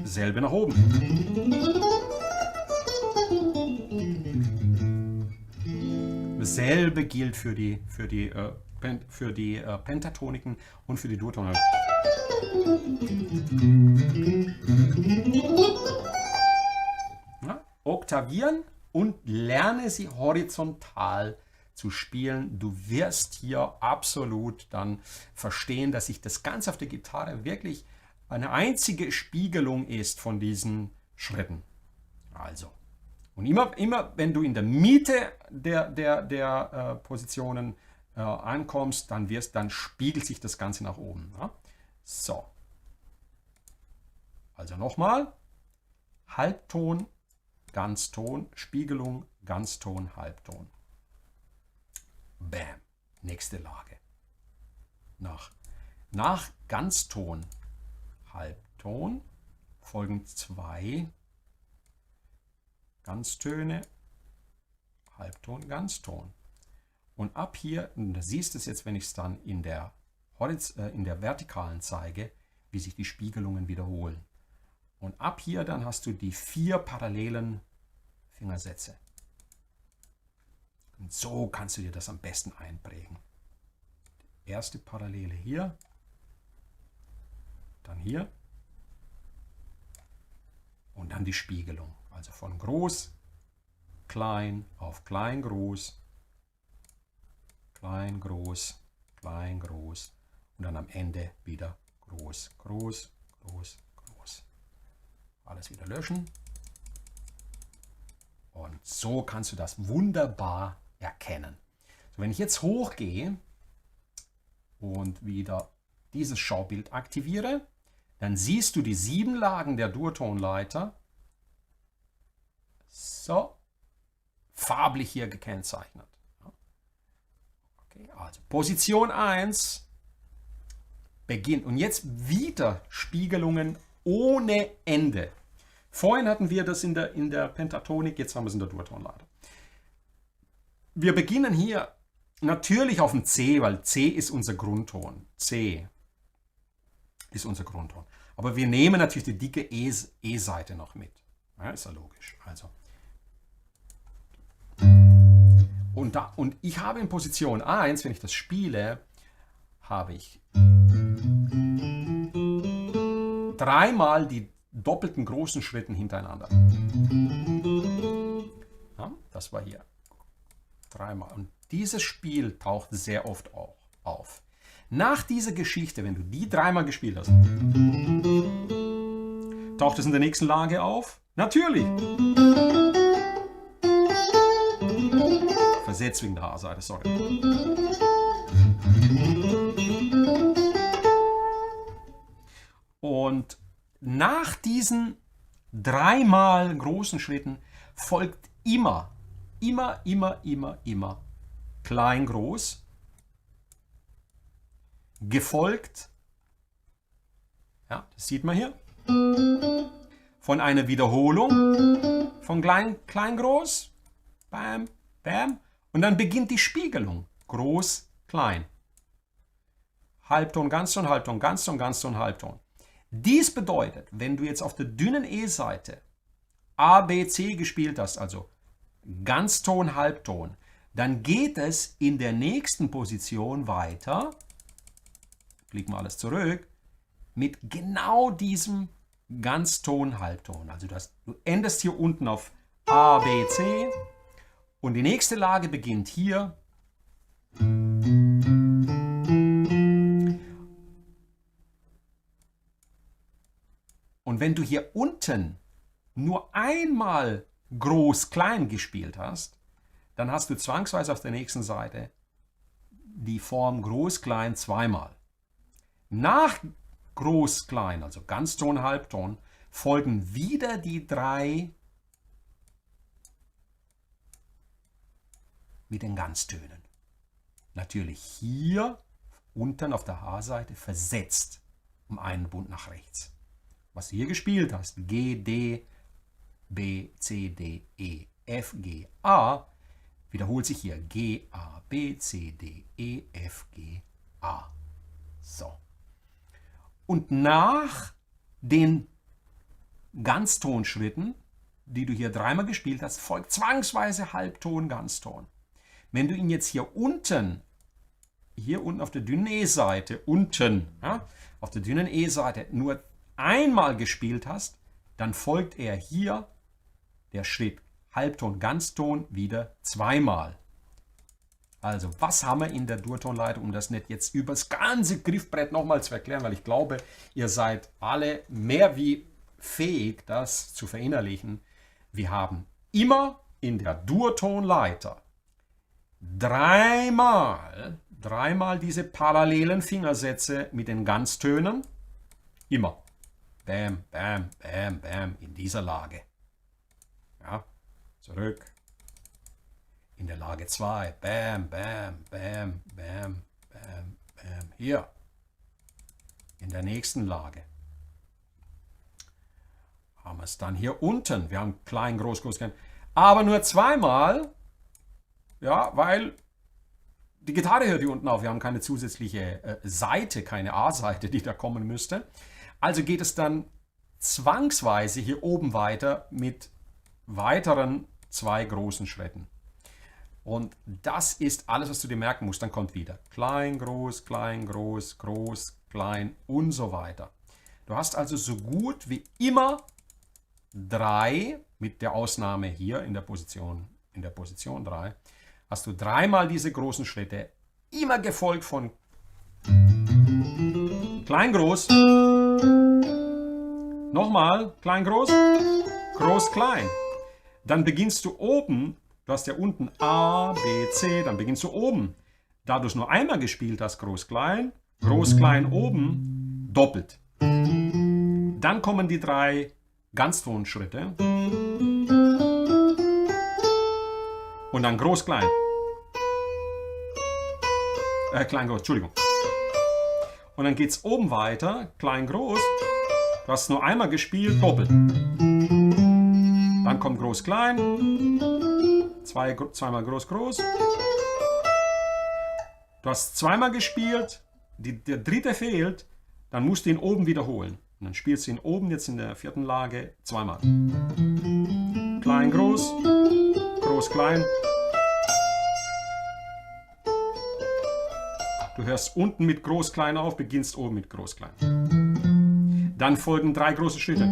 Selbe nach oben. Dasselbe gilt für die Pentatoniken und für die Durtonal. Ja, oktavieren und lerne sie horizontal zu spielen. Du wirst hier absolut dann verstehen, dass sich das Ganze auf der Gitarre wirklich eine einzige Spiegelung ist von diesen Schritten. Also, und immer wenn du in der Mitte der Positionen ankommst, dann spiegelt sich das Ganze nach oben. Ja? So. Also nochmal. Halbton, Ganzton, Spiegelung, Ganzton, Halbton. Bam. Nächste Lage. Nach Ganzton, Halbton folgen 2 Ganztöne, Halbton, Ganzton. Und ab hier, und du siehst es jetzt, wenn ich es dann in der Vertikalen zeige, wie sich die Spiegelungen wiederholen. Und ab hier dann hast du die 4 parallelen Fingersätze. Und so kannst du dir das am besten einprägen. Die erste Parallele hier, dann hier und dann die Spiegelung. Also von groß, klein auf klein, groß, klein, groß, klein, groß und dann am Ende wieder groß, groß, groß, groß. Alles wieder löschen. Und so kannst du das wunderbar erkennen. So, wenn ich jetzt hochgehe und wieder dieses Schaubild aktiviere, dann siehst du die 7 Lagen der Durtonleiter so farblich hier gekennzeichnet. Okay, also Position 1 beginnt. Und jetzt wieder Spiegelungen ohne Ende. Vorhin hatten wir das in der Pentatonik, jetzt haben wir es in der Durtonleiter. Wir beginnen hier natürlich auf dem C, weil C ist unser Grundton. C ist unser Grundton. Aber wir nehmen natürlich die dicke E-Seite noch mit. Ja, ist ja logisch. Also. Und ich habe in Position 1, wenn ich das spiele, habe ich 3-mal die doppelten großen Schritten hintereinander. Ja, das war hier. 3-mal. Und dieses Spiel taucht sehr oft auch auf. Nach dieser Geschichte, wenn du die 3-mal gespielt hast, taucht es in der nächsten Lage auf? Natürlich. Versetzt wegen der A-Seite, sorry. Und nach diesen 3-mal großen Schritten folgt immer klein, groß, gefolgt, ja, das sieht man hier, von einer Wiederholung von klein, groß, bam, bam, und dann beginnt die Spiegelung, groß, klein, Halbton, Ganzton, Halbton, Ganzton, Ganzton, Halbton. Dies bedeutet, wenn du jetzt auf der dünnen E-Seite A, B, C gespielt hast, also Ganzton, Halbton, dann geht es in der nächsten Position weiter, fliegen wir alles zurück, mit genau diesem Ganzton, Halbton. Also du endest hier unten auf A, B, C und die nächste Lage beginnt hier. Und wenn du hier unten nur einmal groß-klein gespielt hast, dann hast du zwangsweise auf der nächsten Seite die Form groß-klein zweimal. Nach groß-klein, also Ganzton, Halbton, folgen wieder die drei mit den Ganztönen. Natürlich hier unten auf der H-Seite versetzt um einen Bund nach rechts. Was du hier gespielt hast, G, D, B, C, D, E, F, G, A, wiederholt sich hier G, A, B, C, D, E, F, G, A. So. Und nach den Ganztonschritten, die du hier dreimal gespielt hast, folgt zwangsweise Halbton, Ganzton. Wenn du ihn jetzt hier unten auf der dünnen E-Seite, auf der dünnen E-Seite nur einmal gespielt hast, dann folgt er hier der Schritt Halbton, Ganzton wieder zweimal. Also, was haben wir in der Durtonleiter, um das nicht jetzt übers ganze Griffbrett nochmal zu erklären, weil ich glaube, ihr seid alle mehr wie fähig, das zu verinnerlichen. Wir haben immer in der Durtonleiter dreimal diese parallelen Fingersätze mit den Ganztönen. Immer. Bam, bam, bam, bam, in dieser Lage. Ja, zurück. In der Lage 2. Bam, bam, bam, bam, bam, bam. Hier. In der nächsten Lage. Haben wir es dann hier unten. Wir haben klein, groß, groß, klein. Aber nur zweimal. Ja, weil die Gitarre hört hier unten auf. Wir haben keine zusätzliche Seite, keine A-Seite, die da kommen müsste. Also geht es dann zwangsweise hier oben weiter mit weiteren 2 großen Schritten. Und das ist alles, was du dir merken musst. Dann kommt wieder klein, groß, groß, klein und so weiter. Du hast also so gut wie immer 3, mit der Ausnahme hier in der Position 3, hast du dreimal diese großen Schritte, immer gefolgt von klein, groß, nochmal klein, groß, groß, klein. Dann beginnst du oben, du hast ja unten A, B, C, dann beginnst du oben. Da du es nur einmal gespielt hast, groß, klein oben, doppelt. Dann kommen die 3 Ganztonschritte. Und dann groß, klein. Klein, groß, Entschuldigung. Und dann geht es oben weiter, klein, groß. Du hast nur einmal gespielt, doppelt. Dann kommt groß, klein. Zweimal groß, groß. Du hast zweimal gespielt, der dritte fehlt, dann musst du ihn oben wiederholen. Und dann spielst du ihn oben jetzt in der 4. Lage zweimal. Klein, groß, groß, klein. Du hörst unten mit groß, klein auf, beginnst oben mit groß, klein. Dann folgen 3 große Schritte.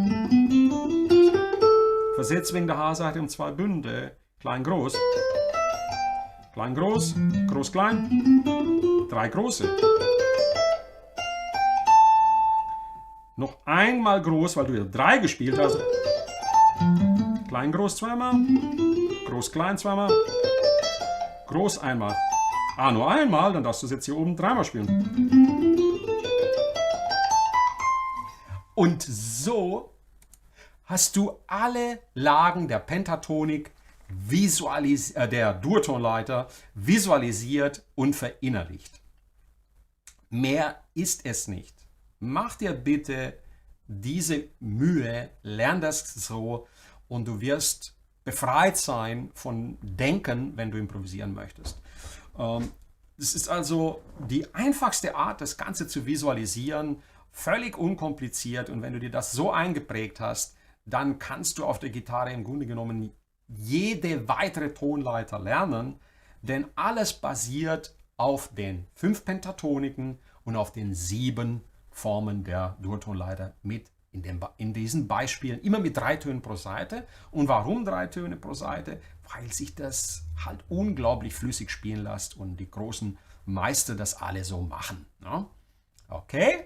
Versetzt wegen der H-Seite um 2 Bünde. Klein, groß. Klein, groß. Groß, klein. 3 große. Noch einmal groß, weil du ja 3 gespielt hast. Klein, groß zweimal. Groß, klein zweimal. Groß einmal. Nur einmal, dann darfst du es jetzt hier oben 3-mal spielen. Und so hast du alle Lagen der Pentatonik, der Durtonleiter visualisiert und verinnerlicht. Mehr ist es nicht. Mach dir bitte diese Mühe, lern das so und du wirst befreit sein von Denken, wenn du improvisieren möchtest. Das ist also die einfachste Art, das Ganze zu visualisieren, völlig unkompliziert, und wenn du dir das so eingeprägt hast, dann kannst du auf der Gitarre im Grunde genommen jede weitere Tonleiter lernen, denn alles basiert auf den 5 Pentatoniken und auf den 7 Formen der Durtonleiter mit in diesen Beispielen immer mit 3 Tönen pro Seite. Und warum 3 Töne pro Seite? Weil sich das halt unglaublich flüssig spielen lässt und die großen Meister das alle so machen. Ne? Okay?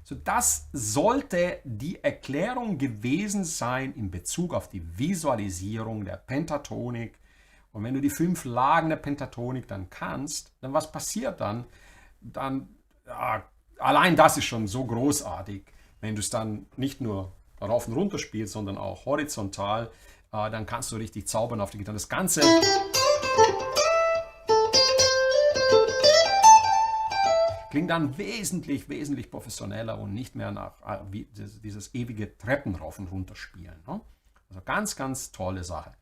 So, das sollte die Erklärung gewesen sein in Bezug auf die Visualisierung der Pentatonik. Und wenn du die 5 Lagen der Pentatonik dann kannst, dann was passiert dann? Ja, allein das ist schon so großartig, wenn du es dann nicht nur rauf und runter spielst, sondern auch horizontal, dann kannst du richtig zaubern auf die Gitarre. Das Ganze klingt dann wesentlich, wesentlich professioneller und nicht mehr nach dieses ewige Treppen rauf und runter spielen. Ne? Also ganz, ganz tolle Sache.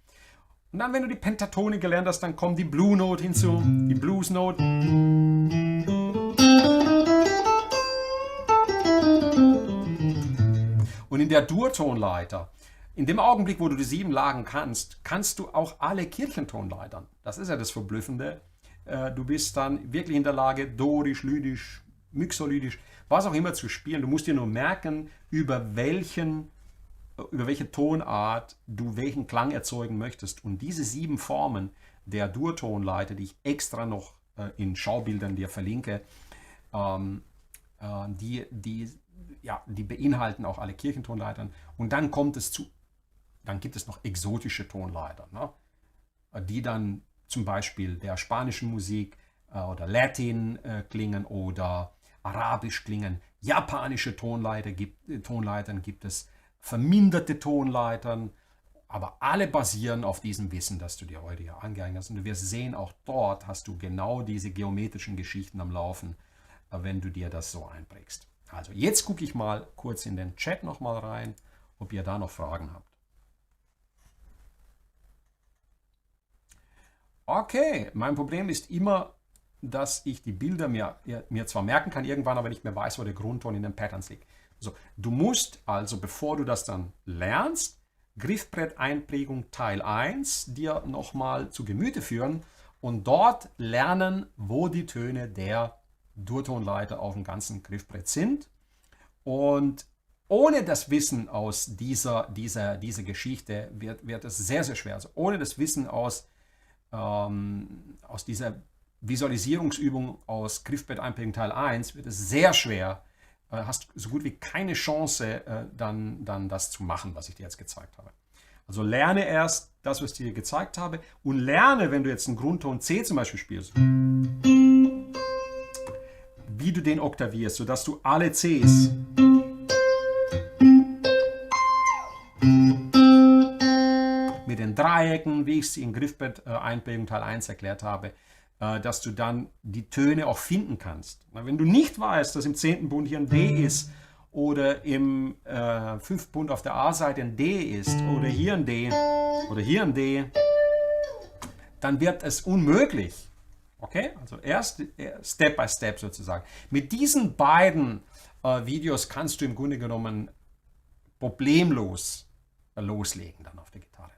Und dann, wenn du die Pentatonik gelernt hast, dann kommt die Blue Note hinzu, die Blues Note. Und in der Durtonleiter, in dem Augenblick, wo du die 7 Lagen kannst, kannst du auch alle Kirchentonleitern. Das ist ja das Verblüffende. Du bist dann wirklich in der Lage, dorisch, lydisch, mixolydisch, was auch immer zu spielen. Du musst dir nur merken, über welche Tonart du welchen Klang erzeugen möchtest. Und diese 7 Formen der Durtonleiter, die ich extra noch in Schaubildern dir verlinke, die beinhalten auch alle Kirchentonleitern. Und dann gibt es noch exotische Tonleiter, ne? Die dann zum Beispiel der spanischen Musik oder Latin klingen oder arabisch klingen. Japanische Tonleitern gibt es, verminderte Tonleitern, aber alle basieren auf diesem Wissen, das du dir heute hier angeeignet hast. Und du wirst sehen, auch dort hast du genau diese geometrischen Geschichten am Laufen, wenn du dir das so einprägst. Also jetzt gucke ich mal kurz in den Chat nochmal rein, ob ihr da noch Fragen habt. Okay, mein Problem ist immer, dass ich die Bilder mir zwar merken kann irgendwann, aber nicht mehr weiß, wo der Grundton in den Patterns liegt. So, du musst also, bevor du das dann lernst, Griffbrett-Einprägung Teil 1 dir nochmal zu Gemüte führen und dort lernen, wo die Töne der Durtonleiter auf dem ganzen Griffbrett sind. Und ohne das Wissen aus dieser Geschichte wird es sehr, sehr schwer. Also ohne das Wissen aus dieser Visualisierungsübung aus Griffbrett-Einprägung Teil 1 wird es sehr schwer, hast so gut wie keine Chance, dann das zu machen, was ich dir jetzt gezeigt habe. Also lerne erst das, was ich dir gezeigt habe, und lerne, wenn du jetzt einen Grundton C zum Beispiel spielst, wie du den oktavierst, sodass du alle Cs mit den Dreiecken, wie ich sie in Griffbrett-Einprägung Teil 1 erklärt habe, dass du dann die Töne auch finden kannst. Wenn du nicht weißt, dass im 10. Bund hier ein D ist oder im 5. Bund auf der A-Seite ein D ist oder hier ein D oder hier ein D, dann wird es unmöglich. Okay? Also erst Step by Step sozusagen. Mit diesen beiden Videos kannst du im Grunde genommen problemlos loslegen dann auf der Gitarre.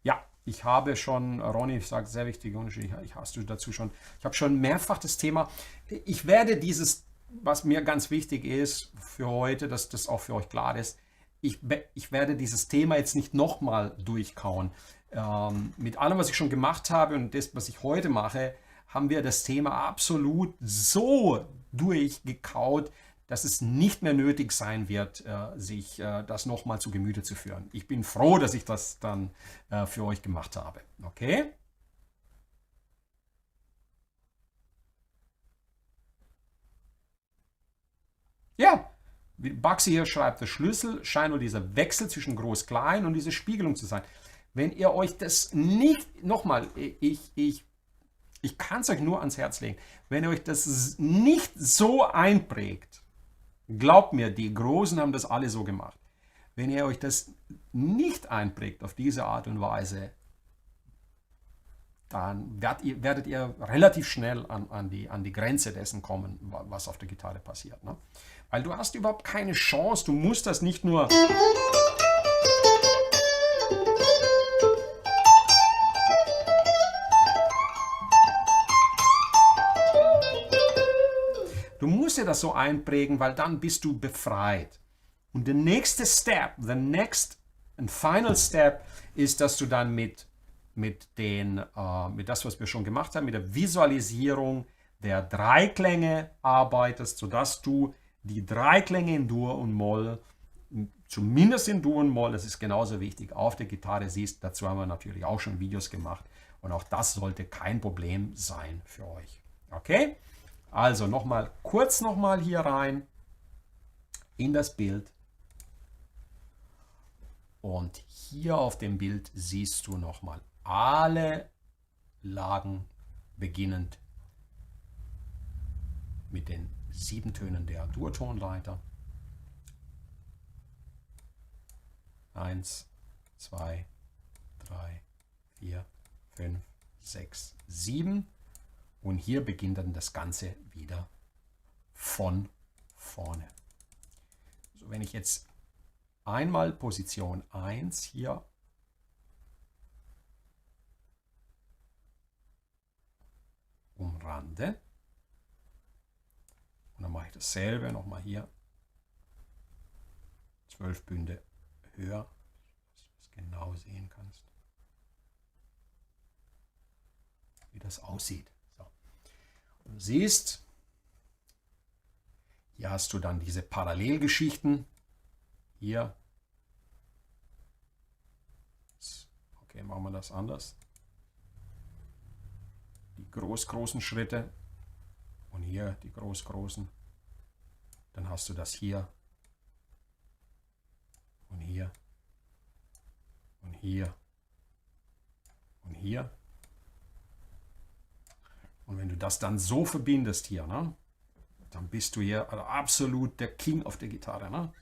Ja, ich habe schon, Ronny sagt, sehr wichtige Unterschiede, ich habe schon mehrfach das Thema, ich werde dieses, was mir ganz wichtig ist für heute, dass das auch für euch klar ist, ich werde dieses Thema jetzt nicht nochmal durchkauen. Mit allem, was ich schon gemacht habe und das, was ich heute mache, haben wir das Thema absolut so durchgekaut, dass es nicht mehr nötig sein wird, sich das nochmal zu Gemüte zu führen. Ich bin froh, dass ich das dann für euch gemacht habe. Okay? Ja, wie Baxi hier schreibt, der Schlüssel scheint nur dieser Wechsel zwischen Groß-Klein und diese Spiegelung zu sein. Wenn ihr euch das nicht, nochmal, ich kann es euch nur ans Herz legen, wenn ihr euch das nicht so einprägt, glaubt mir, die Großen haben das alle so gemacht. Wenn ihr euch das nicht einprägt auf diese Art und Weise, dann werdet ihr relativ schnell an die Grenze dessen kommen, was auf der Gitarre passiert. Ne? Weil du hast überhaupt keine Chance, du musst das nicht nur... Du musst dir das so einprägen, weil dann bist du befreit. Und der nächste Step, and final step, ist, dass du dann mit das, was wir schon gemacht haben, mit der Visualisierung der Dreiklänge arbeitest, sodass du die Dreiklänge in Dur und Moll, zumindest in Dur und Moll, das ist genauso wichtig, auf der Gitarre siehst. Dazu haben wir natürlich auch schon Videos gemacht und auch das sollte kein Problem sein für euch. Okay? Also kurz nochmal hier rein in das Bild. Und hier auf dem Bild siehst du nochmal alle Lagen beginnend mit den 7 Tönen der Dur-Tonleiter. 1, 2, 3, 4, 5, 6, 7. Und hier beginnt dann das Ganze wieder von vorne. So, wenn ich jetzt einmal Position 1 hier umrande und dann mache ich dasselbe nochmal hier 12 Bünde höher, dass du das genau sehen kannst, wie das aussieht. So. Und du siehst, hier hast du dann diese Parallelgeschichten. Hier. Okay, machen wir das anders. Die großen Schritte und hier die großen. Dann hast du das hier und hier und hier und hier. Und wenn du das dann so verbindest hier, ne, dann bist du hier absolut der King auf der Gitarre. Ne?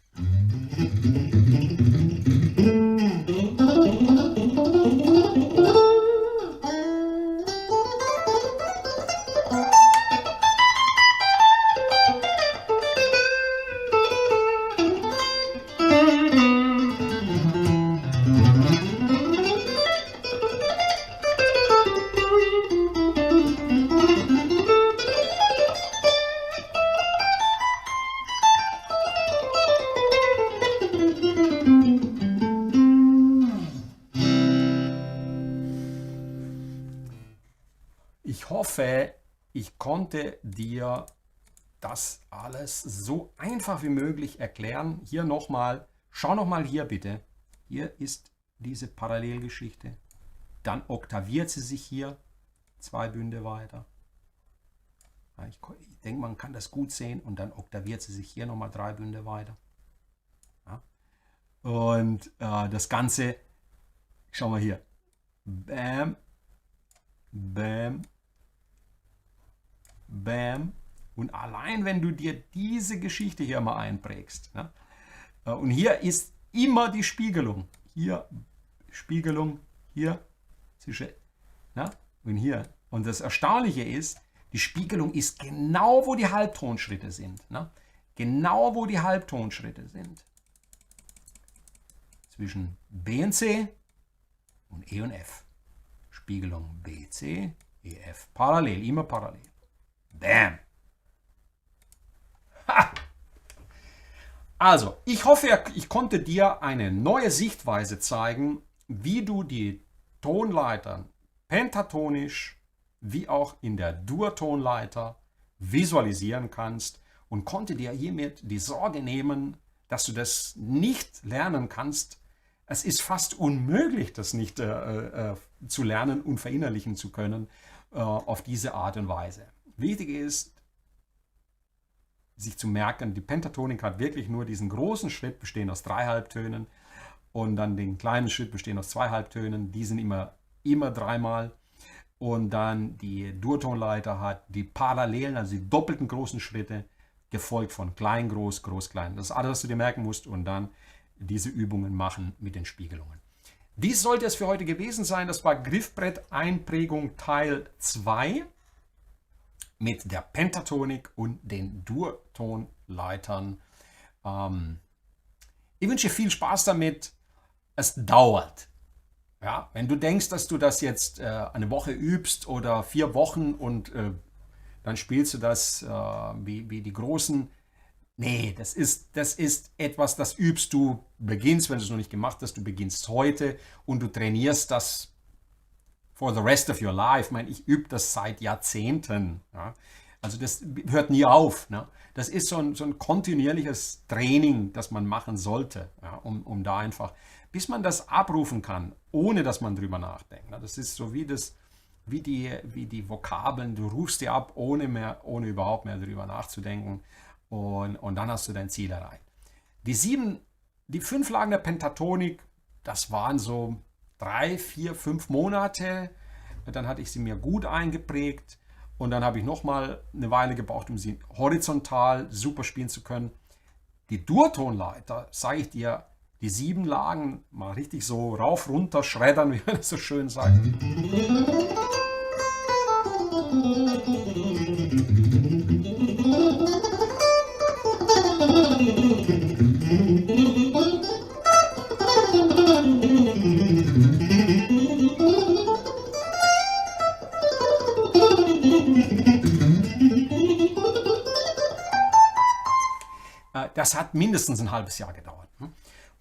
Ich hoffe, ich konnte dir das alles so einfach wie möglich erklären. Hier nochmal, schau nochmal hier bitte. Hier ist diese Parallelgeschichte. Dann oktaviert sie sich hier 2 Bünde weiter. Ja, ich denke, man kann das gut sehen. Und dann oktaviert sie sich hier nochmal 3 Bünde weiter. Ja. Und das Ganze, schau mal hier. Bam, bam, bam. Und allein wenn du dir diese Geschichte hier mal einprägst, ne? Und hier ist immer die Spiegelung. Hier Spiegelung, hier zwischen, ne? Und hier. Und das Erstaunliche ist, die Spiegelung ist genau, wo die Halbtonschritte sind. Ne? Genau, wo die Halbtonschritte sind. Zwischen B und C und E und F. Spiegelung B, C, E, F. Parallel, immer parallel. Bam! Ha! Also, ich hoffe, ich konnte dir eine neue Sichtweise zeigen, wie du die Tonleitern pentatonisch wie auch in der Dur-Tonleiter visualisieren kannst und konnte dir hiermit die Sorge nehmen, dass du das nicht lernen kannst. Es ist fast unmöglich, das nicht zu lernen und verinnerlichen zu können auf diese Art und Weise. Wichtig ist, sich zu merken, die Pentatonik hat wirklich nur diesen großen Schritt, bestehend aus 3 Halbtönen, und dann den kleinen Schritt, bestehend aus 2 Halbtönen. Die sind immer 3-mal. Und dann die Dur-Tonleiter hat die Parallelen, also die doppelten großen Schritte, gefolgt von klein, groß, groß, klein. Das ist alles, was du dir merken musst, und dann diese Übungen machen mit den Spiegelungen. Dies sollte es für heute gewesen sein. Das war Griffbrett-Einprägung Teil 2 mit der Pentatonik und den Durtonleitern. Ich wünsche dir viel Spaß damit. Es dauert. Ja, wenn du denkst, dass du das jetzt eine Woche übst oder 4 Wochen und dann spielst du das wie die Großen. Nee, das ist etwas, das übst du, beginnst, wenn du es noch nicht gemacht hast, du beginnst heute und du trainierst das for the rest of your life. Ich meine, ich übe das seit Jahrzehnten. Ja? Also das hört nie auf. Ne? Das ist so ein kontinuierliches Training, das man machen sollte, ja? um da einfach, bis man das abrufen kann, ohne dass man drüber nachdenkt. Ne? Das ist so wie die Vokabeln, du rufst die ab, ohne überhaupt mehr drüber nachzudenken. Und dann hast du dein Ziel erreicht. Die 5 Lagen der Pentatonik, das waren so 3, 4, 5 Monate. Dann hatte ich sie mir gut eingeprägt und dann habe ich nochmal eine Weile gebraucht, um sie horizontal super spielen zu können. Die Durtonleiter, sage ich dir, die 7 Lagen mal richtig so rauf, runter, schreddern, wie man das so schön sagt. Das hat mindestens ein halbes Jahr gedauert.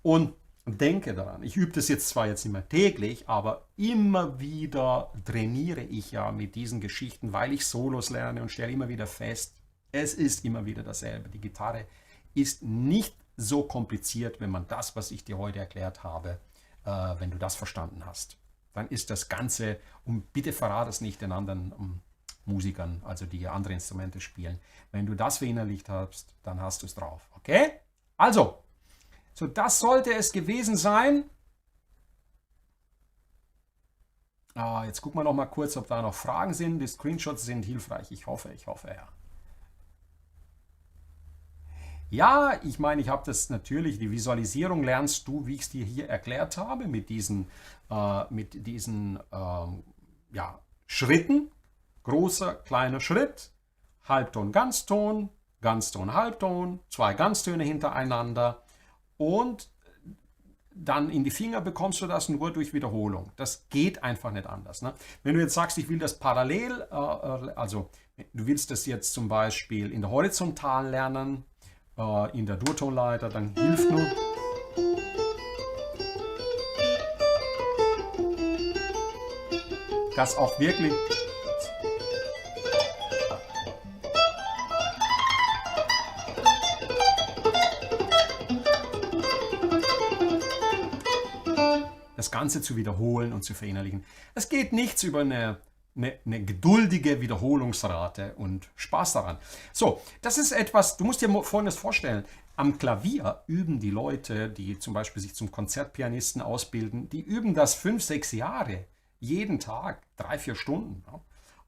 Und denke daran, ich übe das jetzt zwar jetzt nicht mehr täglich, aber immer wieder trainiere ich ja mit diesen Geschichten, weil ich Solos lerne und stelle immer wieder fest, es ist immer wieder dasselbe. Die Gitarre ist nicht so kompliziert, wenn man das, was ich dir heute erklärt habe, wenn du das verstanden hast. Dann ist das Ganze, und bitte verrate es nicht den anderen Musikern, also die andere Instrumente spielen. Wenn du das verinnerlicht hast, dann hast du es drauf. Okay? Also, so das sollte es gewesen sein. Jetzt gucken wir noch mal kurz, ob da noch Fragen sind. Die Screenshots sind hilfreich. Ich hoffe, ja. Ja, ich meine, ich habe das natürlich, die Visualisierung lernst du, wie ich es dir hier erklärt habe, mit diesen Schritten. Großer, kleiner Schritt, Halbton, Ganzton, Ganzton, Halbton, 2 Ganztöne hintereinander und dann in die Finger bekommst du das nur durch Wiederholung. Das geht einfach nicht anders. Ne? Wenn du jetzt sagst, ich will das parallel, also du willst das jetzt zum Beispiel in der Horizontalen lernen, in der Durtonleiter, dann hilft nur das auch wirklich. Das Ganze zu wiederholen und zu verinnerlichen. Es geht nichts über eine geduldige Wiederholungsrate und Spaß daran. So, das ist etwas, du musst dir Folgendes vorstellen. Am Klavier üben die Leute, die zum Beispiel sich zum Konzertpianisten ausbilden, die üben das 5, 6 Jahre, jeden Tag, 3, 4 Stunden. Ja.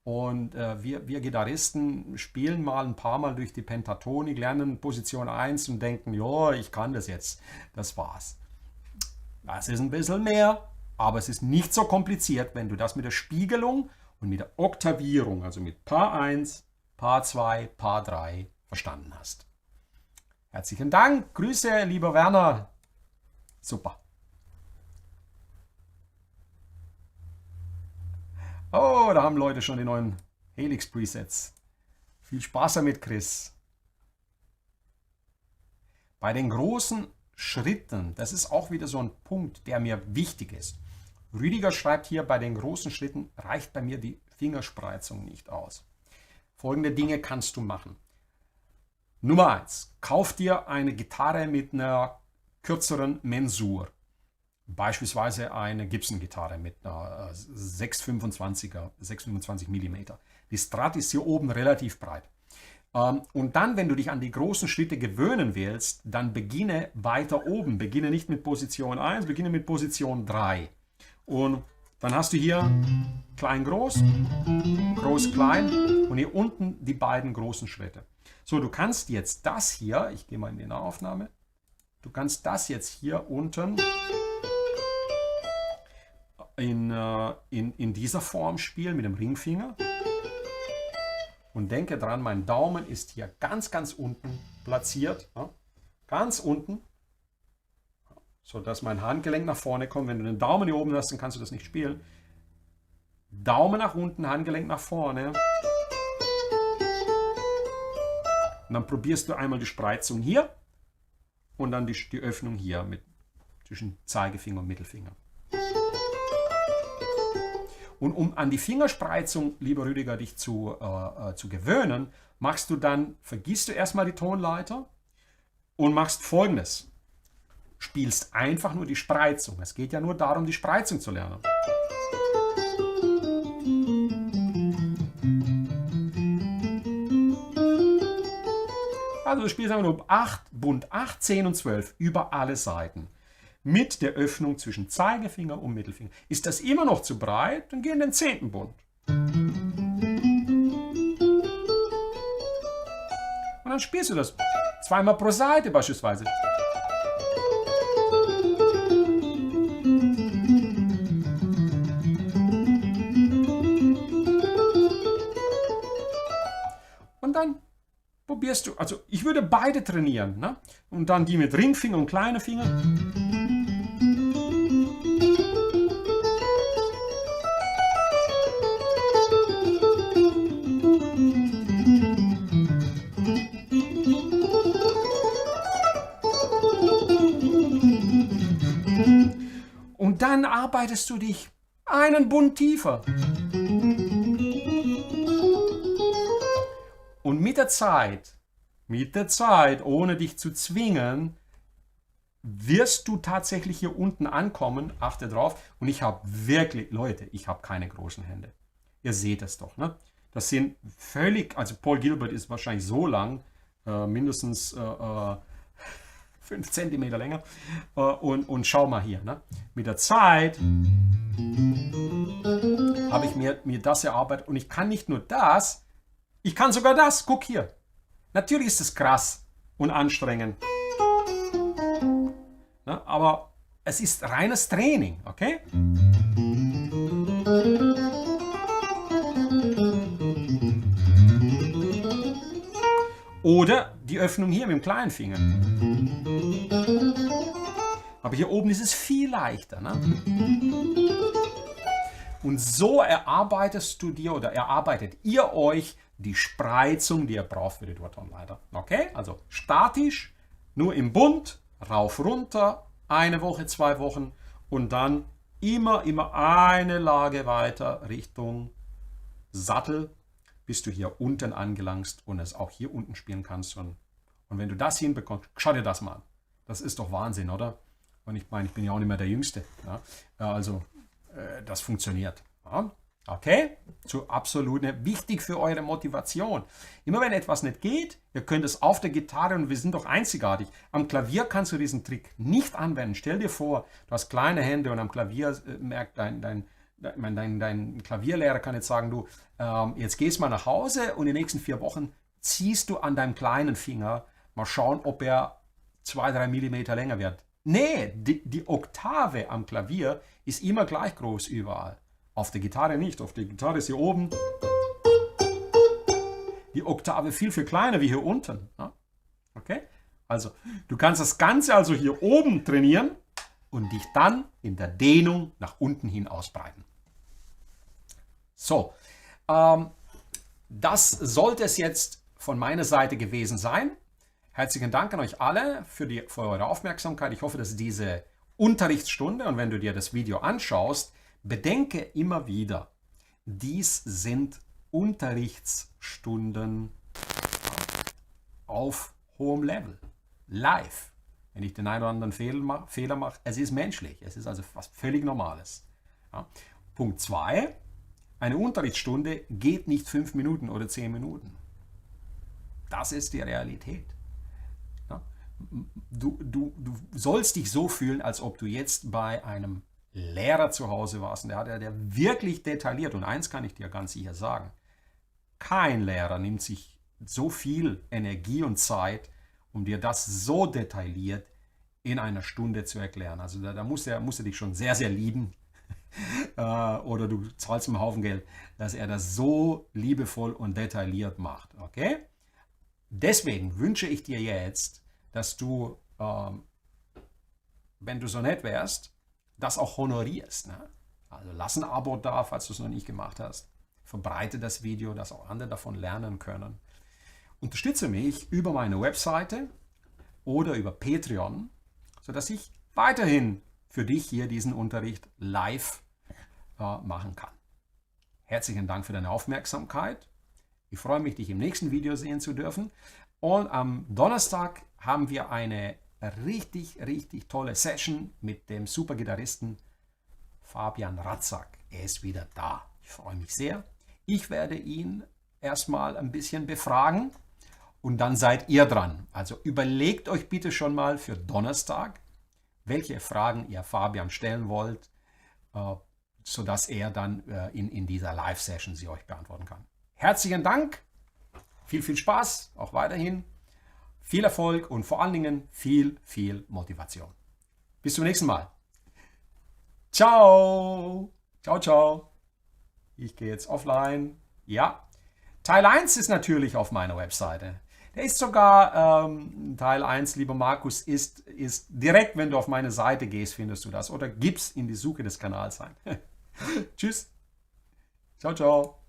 Und wir Gitarristen spielen mal ein paar Mal durch die Pentatonik, lernen Position 1 und denken, ja, ich kann das jetzt, das war's. Das ist ein bisschen mehr, aber es ist nicht so kompliziert, wenn du das mit der Spiegelung und mit der Oktavierung, also mit Paar 1, Paar 2, Paar 3 verstanden hast. Herzlichen Dank, Grüße, lieber Werner. Super. Oh, da haben Leute schon die neuen Helix-Presets. Viel Spaß damit, Chris. Bei den großen Schritten, das ist auch wieder so ein Punkt, der mir wichtig ist. Rüdiger schreibt hier, bei den großen Schritten reicht bei mir die Fingerspreizung nicht aus. Folgende Dinge kannst du machen. Nummer 1, kauf dir eine Gitarre mit einer kürzeren Mensur. Beispielsweise eine Gibson-Gitarre mit einer 625 mm. Die Strat ist hier oben relativ breit. Und dann, wenn du dich an die großen Schritte gewöhnen willst, dann beginne weiter oben. Beginne nicht mit Position 1, beginne mit Position 3. Und dann hast du hier klein, groß, groß, klein und hier unten die beiden großen Schritte. So, du kannst jetzt das hier, ich gehe mal in die Nahaufnahme, du kannst das jetzt hier unten in dieser Form spielen mit dem Ringfinger. Und denke dran, mein Daumen ist hier ganz, ganz unten platziert. Ja? Ganz unten. Sodass mein Handgelenk nach vorne kommt. Wenn du den Daumen hier oben hast, dann kannst du das nicht spielen. Daumen nach unten, Handgelenk nach vorne. Und dann probierst du einmal die Spreizung hier und dann die Öffnung hier zwischen Zeigefinger und Mittelfinger. Und um an die Fingerspreizung, lieber Rüdiger, dich zu gewöhnen, vergisst du erstmal die Tonleiter und machst Folgendes. Spielst einfach nur die Spreizung. Es geht ja nur darum, die Spreizung zu lernen. Also du spielst einfach nur Bund 8, 10 und 12 über alle Seiten. Mit der Öffnung zwischen Zeigefinger und Mittelfinger. Ist das immer noch zu breit, dann geh in den 10. Bund. Und dann spielst du das zweimal pro Seite beispielsweise. Und dann probierst du, also ich würde beide trainieren, ne? Und dann die mit Ringfinger und kleiner Finger. Und dann arbeitest du dich einen Bund tiefer. Und mit der Zeit, ohne dich zu zwingen, wirst du tatsächlich hier unten ankommen. Achte drauf. Und ich habe wirklich, Leute, ich habe keine großen Hände. Ihr seht es doch, ne? Das sind völlig, also Paul Gilbert ist wahrscheinlich so lang, mindestens 5 cm länger. Und schau mal hier, ne? Mit der Zeit habe ich mir das erarbeitet. Und ich kann nicht nur das, ich kann sogar das. Guck hier. Natürlich ist es krass und anstrengend. Ne? Aber es ist reines Training, okay? Oder die Öffnung hier mit dem kleinen Finger. Aber hier oben ist es viel leichter. Ne? Und so erarbeitest du dir oder erarbeitet ihr euch die Spreizung, die ihr braucht für die Duatonleiter. Okay? Also statisch, nur im Bund, rauf, runter, eine Woche, 2 Wochen und dann immer eine Lage weiter Richtung Sattel, bis du hier unten angelangst und es auch hier unten spielen kannst. Und wenn du das hinbekommst, schau dir das mal an. Das ist doch Wahnsinn, oder? Und ich meine, ich bin ja auch nicht mehr der Jüngste. Ja? Also, das funktioniert. Ja? Okay? So absolut wichtig für eure Motivation. Immer wenn etwas nicht geht, ihr könnt es auf der Gitarre, und wir sind doch einzigartig, am Klavier kannst du diesen Trick nicht anwenden. Stell dir vor, du hast kleine Hände und am Klavier merkt dein Klavierlehrer kann jetzt sagen, du, jetzt gehst mal nach Hause und in den nächsten 4 Wochen ziehst du an deinem kleinen Finger, mal schauen, ob er 2-3 Millimeter länger wird. Nee, die Oktave am Klavier ist immer gleich groß überall. Auf der Gitarre nicht. Auf der Gitarre ist hier oben die Oktave viel kleiner wie hier unten. Okay? Also, du kannst das Ganze also hier oben trainieren und dich dann in der Dehnung nach unten hin ausbreiten. So, das sollte es jetzt von meiner Seite gewesen sein. Herzlichen Dank an euch alle für eure Aufmerksamkeit. Ich hoffe, dass diese Unterrichtsstunde, und wenn du dir das Video anschaust, bedenke immer wieder, dies sind Unterrichtsstunden auf hohem Level, live. Wenn ich den einen oder anderen Fehler mache, es ist menschlich, es ist also was völlig Normales. Ja. Punkt 2, eine Unterrichtsstunde geht nicht 5 Minuten oder 10 Minuten. Das ist die Realität. Ja. Du sollst dich so fühlen, als ob du jetzt bei einem Lehrer zu Hause warst, und der wirklich detailliert, und eins kann ich dir ganz sicher sagen, kein Lehrer nimmt sich so viel Energie und Zeit, um dir das so detailliert in einer Stunde zu erklären. Also da musst du dich schon sehr, sehr lieben, oder du zahlst ihm einen Haufen Geld, dass er das so liebevoll und detailliert macht. Okay? Deswegen wünsche ich dir jetzt, dass du, wenn du so nett wärst, das auch honorierst. Ne? Also lass ein Abo da, falls du es noch nicht gemacht hast. Verbreite das Video, dass auch andere davon lernen können. Unterstütze mich über meine Webseite oder über Patreon, sodass ich weiterhin für dich hier diesen Unterricht live machen kann. Herzlichen Dank für deine Aufmerksamkeit. Ich freue mich, dich im nächsten Video sehen zu dürfen. Und am Donnerstag haben wir eine richtig, richtig tolle Session mit dem Supergitarristen Fabian Ratzak. Er ist wieder da. Ich freue mich sehr. Ich werde ihn erstmal ein bisschen befragen und dann seid ihr dran. Also überlegt euch bitte schon mal für Donnerstag, welche Fragen ihr Fabian stellen wollt, sodass er dann in dieser Live-Session sie euch beantworten kann. Herzlichen Dank, viel, viel Spaß, auch weiterhin, viel Erfolg und vor allen Dingen viel, viel Motivation. Bis zum nächsten Mal. Ciao, ciao, ciao. Ich gehe jetzt offline. Ja, Teil 1 ist natürlich auf meiner Webseite. Der ist sogar, Teil 1, lieber Markus, ist direkt, wenn du auf meine Seite gehst, findest du das. Oder gib's in die Suche des Kanals ein. Tschüss. Ciao, ciao.